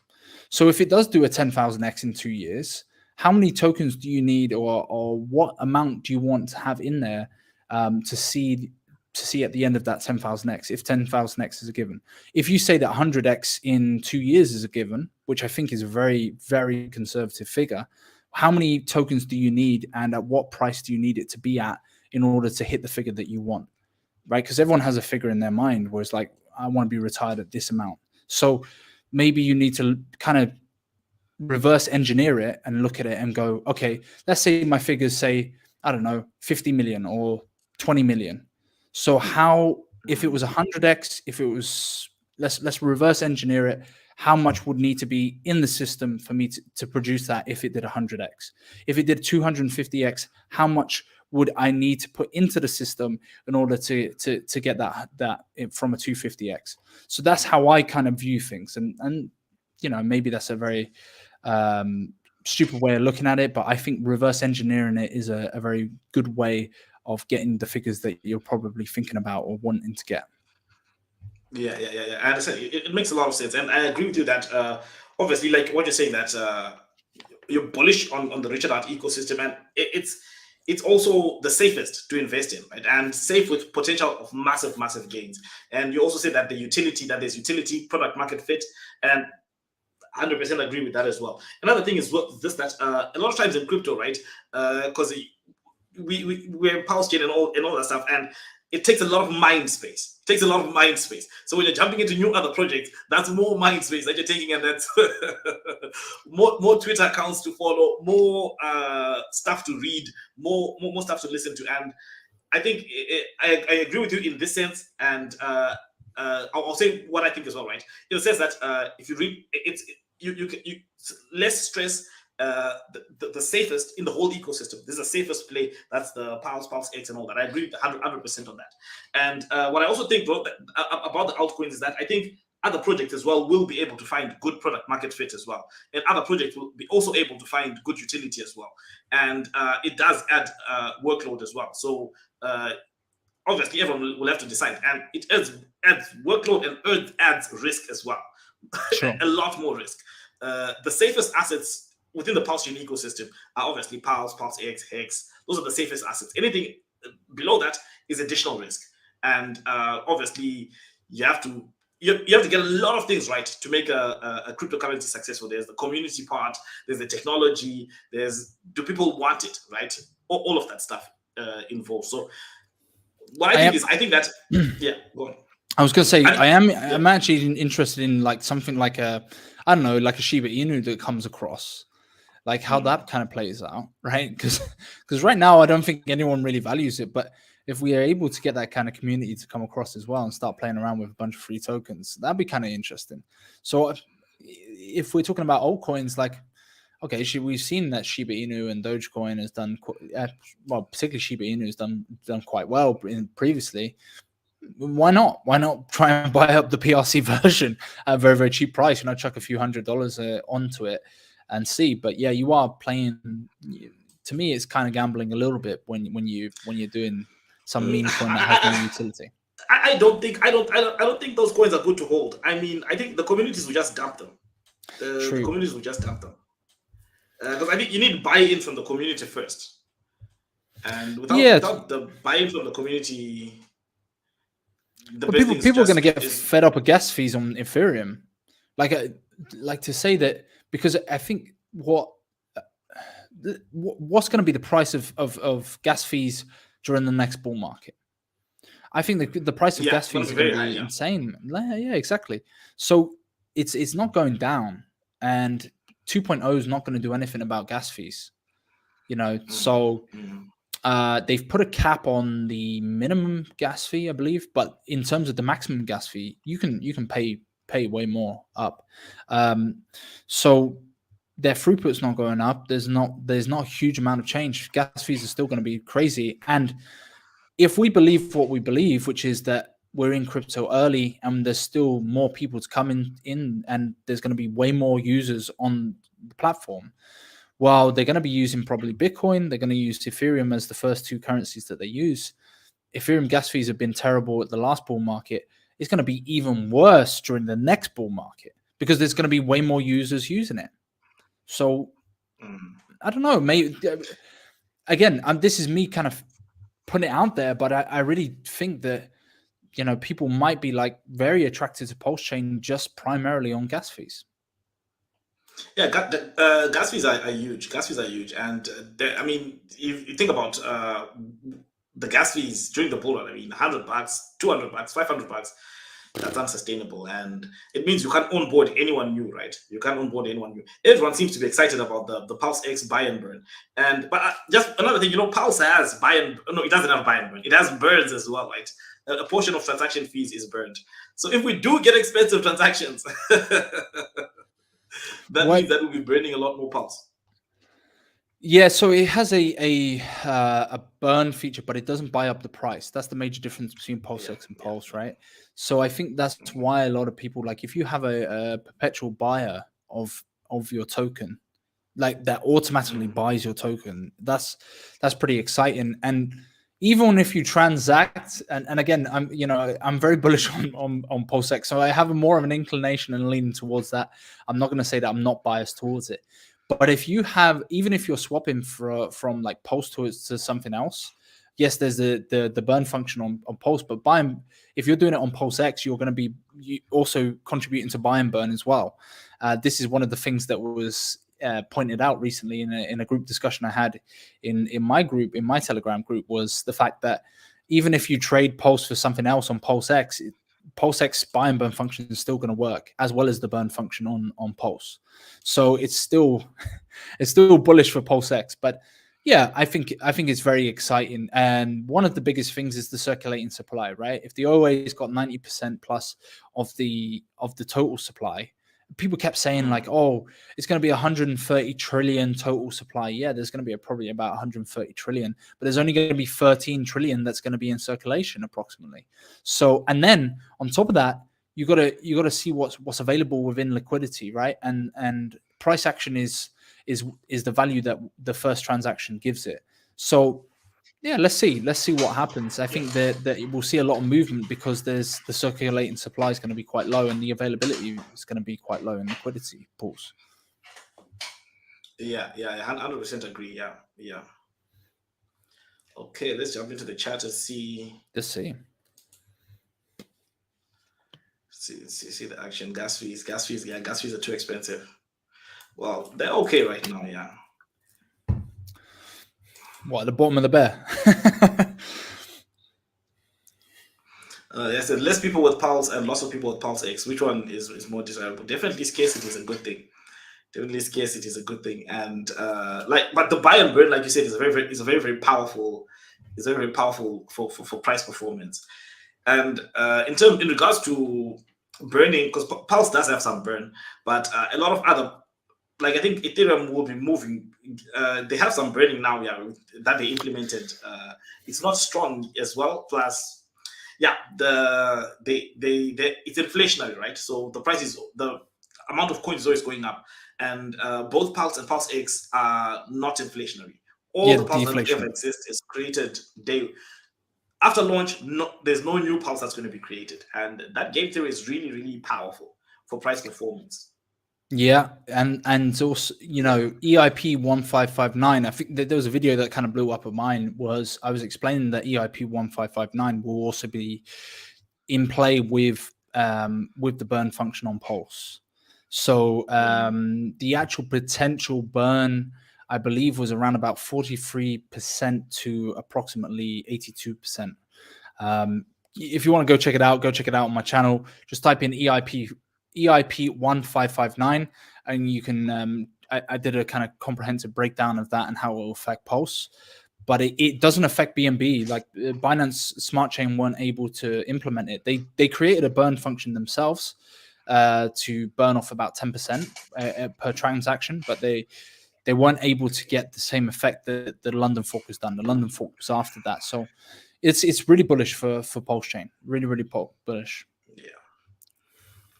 So if it does do a 10,000x in 2 years, how many tokens do you need, or what amount do you want to have in there to see at the end of that 10,000x, if 10,000x is a given? If you say that 100x in 2 years is a given, which I think is a very, very conservative figure, how many tokens do you need, and at what price do you need it to be at in order to hit the figure that you want, right? Because everyone has a figure in their mind where it's like, I want to be retired at this amount. So maybe you need to kind of reverse engineer it and look at it and go, okay, let's say my figures say, I don't know, 50 million or 20 million. So how, if it was 100x, if it was, let's reverse engineer it, how much would need to be in the system for me to produce that if it did 100x? If it did 250x, how much would I need to put into the system in order to get that from a 250x? So that's how I kind of view things. And you know, maybe that's a very stupid way of looking at it, but I think reverse engineering it is a very good way of getting the figures that you're probably thinking about or wanting to get. Yeah. I understand. It makes a lot of sense, and I agree with you that obviously, like what you're saying, that you're bullish on the Richard Hart ecosystem, and it's also the safest to invest in, right? And safe with potential of massive gains. And you also said that there's utility, product market fit, and 100% agree with that as well. Another thing is this, that a lot of times in crypto, right? Because we're Pulsechain and all that stuff, and it takes a lot of mind space. So when you're jumping into new other projects, that's more mind space that you're taking, and that's more Twitter accounts to follow, more stuff to read, more stuff to listen to. And I think I agree with you in this sense. And I'll say what I think as well, right? It says that if you read, you less stress. The safest in the whole ecosystem. This is the safest play. That's the Pulsechain and all that. I agree with 100% on that. And what I also think, bro, about the altcoins is that I think other projects as well will be able to find good product market fit as well, and other projects will be also able to find good utility as well. And it does add workload as well. So obviously everyone will have to decide, and it adds workload and adds risk as well. Sure. A lot more risk. The safest assets within the Pulsechain ecosystem are obviously Pulse, PulseX, Hex. Those are the safest assets. Anything below that is additional risk. And obviously, you have to get a lot of things right to make a cryptocurrency successful. There's the community part, there's the technology, do people want it, right? All of that stuff involved. So what I think that, yeah, go on. I was going to say, I'm actually interested in like something like a Shiba Inu that comes across, like how that kind of plays out, right? Because right now I don't think anyone really values it, but if we are able to get that kind of community to come across as well and start playing around with a bunch of free tokens, that'd be kind of interesting. So if we're talking about altcoins, like, okay, we've seen that Shiba Inu and Dogecoin has done well, particularly Shiba Inu has done quite well previously. Why not try and buy up the PRC version at a very, very cheap price, chuck a few $100 onto it and see. But yeah, you are playing, to me it's kind of gambling a little bit when you're doing some meme coin that has no utility. I don't think those coins are good to hold. I mean, I think the communities will just dump them. The communities will just dump them. Because I think you need buy-in from the community first. And without the buy-in from the community, people are going to get fed up with gas fees on Ethereum. Like to say that, because I think what's going to be the price of gas fees during the next bull market? I think the price of gas fees are going to be insane. Yeah, exactly. So it's not going down, and 2.0 is not going to do anything about gas fees. So they've put a cap on the minimum gas fee, I believe, but in terms of the maximum gas fee, you can pay way more up. So their throughput's not going up. There's not a huge amount of change. Gas fees are still going to be crazy. And if we believe what we believe, which is that we're in crypto early and there's still more people to come in and there's going to be way more users on the platform, well, they're going to be using probably Bitcoin. They're going to use Ethereum as the first two currencies that they use. Ethereum gas fees have been terrible at the last bull market. It's going to be even worse during the next bull market because there's going to be way more users using it. So I don't know. Maybe again, this is me kind of putting it out there, but I really think that people might be like very attracted to Pulsechain just primarily on gas fees. Yeah, gas fees are huge. Gas fees are huge, and I mean, if you think about the gas fees during the bull run, I mean, $100, $200, $500. That's unsustainable, and it means you can't onboard anyone new, right? You can't onboard anyone new. Everyone seems to be excited about the Pulse X buy and burn, but just another thing, Pulse has buy and no, it doesn't have buy and burn. It has burns as well, right? A portion of transaction fees is burned. So if we do get expensive transactions, that means that we'll be burning a lot more Pulse. Yeah, so it has a burn feature, but it doesn't buy up the price. That's the major difference between Pulse X and Pulse, right? So I think that's why a lot of people, like, if you have a perpetual buyer of your token, like that automatically buys your token, that's pretty exciting. And even if you transact, and again, I'm very bullish on Pulse X, so I have more of an inclination and leaning towards that. I'm not going to say that I'm not biased towards it. But if you have, even if you're swapping from like Pulse to something else, yes, there's the burn function on Pulse, but if you're doing it on Pulse X, you're going to be also contributing to buy and burn as well. This is one of the things that was pointed out recently in a group discussion I had in my group, in my Telegram group, was the fact that even if you trade Pulse for something else on Pulse X, Pulse X buy and burn function is still going to work, as well as the burn function on Pulse. So it's still bullish for Pulse X. But yeah, I think it's very exciting. And one of the biggest things is the circulating supply, right? If the OA's got 90% plus of the total supply, people kept saying like, oh, it's going to be 130 trillion total supply. Yeah, there's going to be probably about 130 trillion, but there's only going to be 13 trillion that's going to be in circulation approximately. So, and then on top of that, you got to see what's available within liquidity, right? And price action is the value that the first transaction gives it. So yeah, let's see what happens. I think that we'll see a lot of movement because the circulating supply is going to be quite low and the availability is going to be quite low in liquidity pools. Yeah, 100% agree. Yeah. Okay, let's jump into the chat and see. Let's see. See the action. Gas fees. Yeah, gas fees are too expensive. Well, they're okay right now. Yeah. What, at the bottom of the bear? I said less people with Pulse and lots of people with Pulse X. Which one is more desirable? Definitely scarcity is a good thing. And but the buy and burn, like you said, is a very powerful. It's very powerful for price performance. And in regards to burning, because Pulse does have some burn, but a lot of other, like I think Ethereum will be moving. They have some burning now, that they implemented. It's not strong as well. Plus, it's inflationary, right? So the amount of coins is always going up, and both Pulse and Pulse X are not inflationary. All the Pulse that ever exist is created after launch. There's no new Pulse that's going to be created, and that game theory is really, really powerful for price performance. Yeah, and also, EIP 1559. I think that there was a video that kind of blew up of mine. I was explaining that EIP 1559 will also be in play with the burn function on Pulse. So the actual potential burn, I believe, was around about 43% to approximately 82%. if you want to go check it out on my channel. Just type in EIP 1559, and you can. I did a kind of comprehensive breakdown of that and how it will affect Pulse, but it doesn't affect BNB. Like Binance Smart Chain weren't able to implement it. They created a burn function themselves to burn off about 10% per transaction, but they weren't able to get the same effect that the London fork has done. The London fork was after that, so it's really bullish for Pulsechain. Really bullish.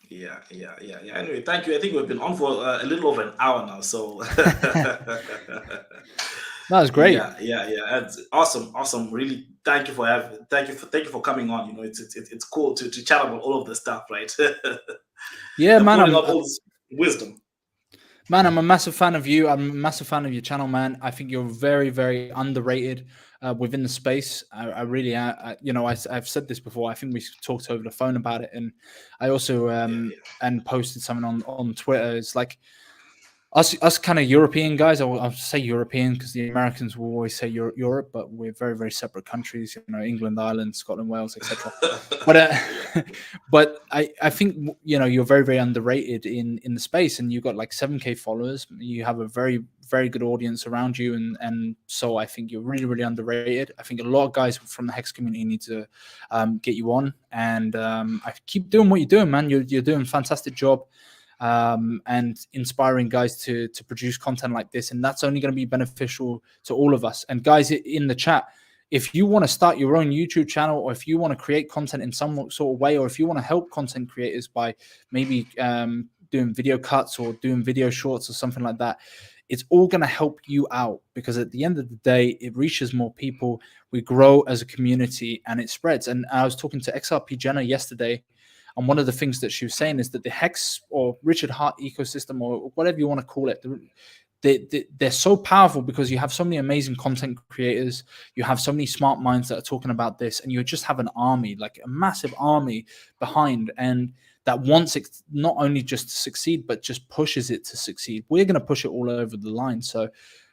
Yeah. Anyway, thank you. I think we've been on for a little over an hour now, so That was great. Yeah. That's awesome. Really, thank you for coming on. You know, it's cool to chat about all of this stuff, right? Yeah, man. Putting out all this wisdom. Man, I'm a massive fan of you. I'm a massive fan of your channel, man. I think you're very underrated within the space. I really, you know, I've said this before. I think we talked over the phone about it, and I also and posted something on Twitter. It's like us kind of European guys. I'll say European because the Americans will always say Europe, but we're very separate countries. You know, England, Ireland, Scotland, Wales, etc. But I think, you know, you're very underrated in the space, and you've got like 7K followers. You have a very good audience around you, and so I think you're really underrated. I think a lot of guys from the Hex community need to get you on, and I keep doing what you're doing, man. You're doing a fantastic job. And inspiring guys to produce content like this, and that's only going to be beneficial to all of us. And guys in the chat, if you want to start your own YouTube channel, or if you want to create content in some sort of way, or if you want to help content creators by maybe doing video cuts or doing video shorts or something like that, it's all going to help you out, because at the end of the day, it reaches more people. We grow as a community and it spreads. And I was talking to XRP Jenna yesterday, and one of the things that she was saying is that the Hex or Richard Hart ecosystem, or whatever you want to call it, they're so powerful because you have so many amazing content creators. You have so many smart minds that are talking about this, and you just have an army, like a massive army behind, and that wants it not only just to succeed, but just pushes it to succeed. We're going to push it all over the line. So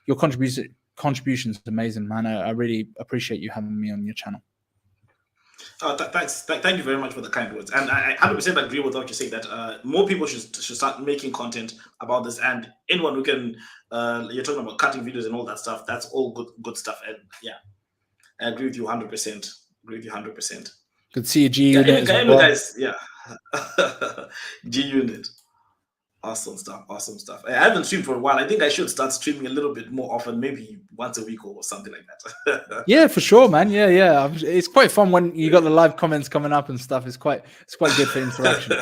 your contribution is amazing, man. I really appreciate you having me on your channel. Thanks. Thank you very much for the kind words. And I 100% agree with what you say, that more people should start making content about this. And anyone who can, you're talking about cutting videos and all that stuff, that's all good stuff. And yeah, I agree with you 100%. Good to see you, G Unit. Guys, yeah. G Unit. Awesome stuff. I haven't streamed for a while. I think I should start streaming a little bit more often, maybe once a week or something like that. Yeah, for sure, man. Yeah. It's quite fun when you got the live comments coming up and stuff. It's quite good for interaction.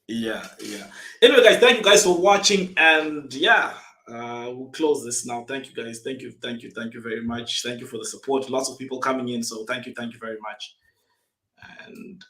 Yeah. Anyway, guys, thank you guys for watching, and yeah, we'll close this now. Thank you, guys. Thank you very much. Thank you for the support. Lots of people coming in, so thank you very much. And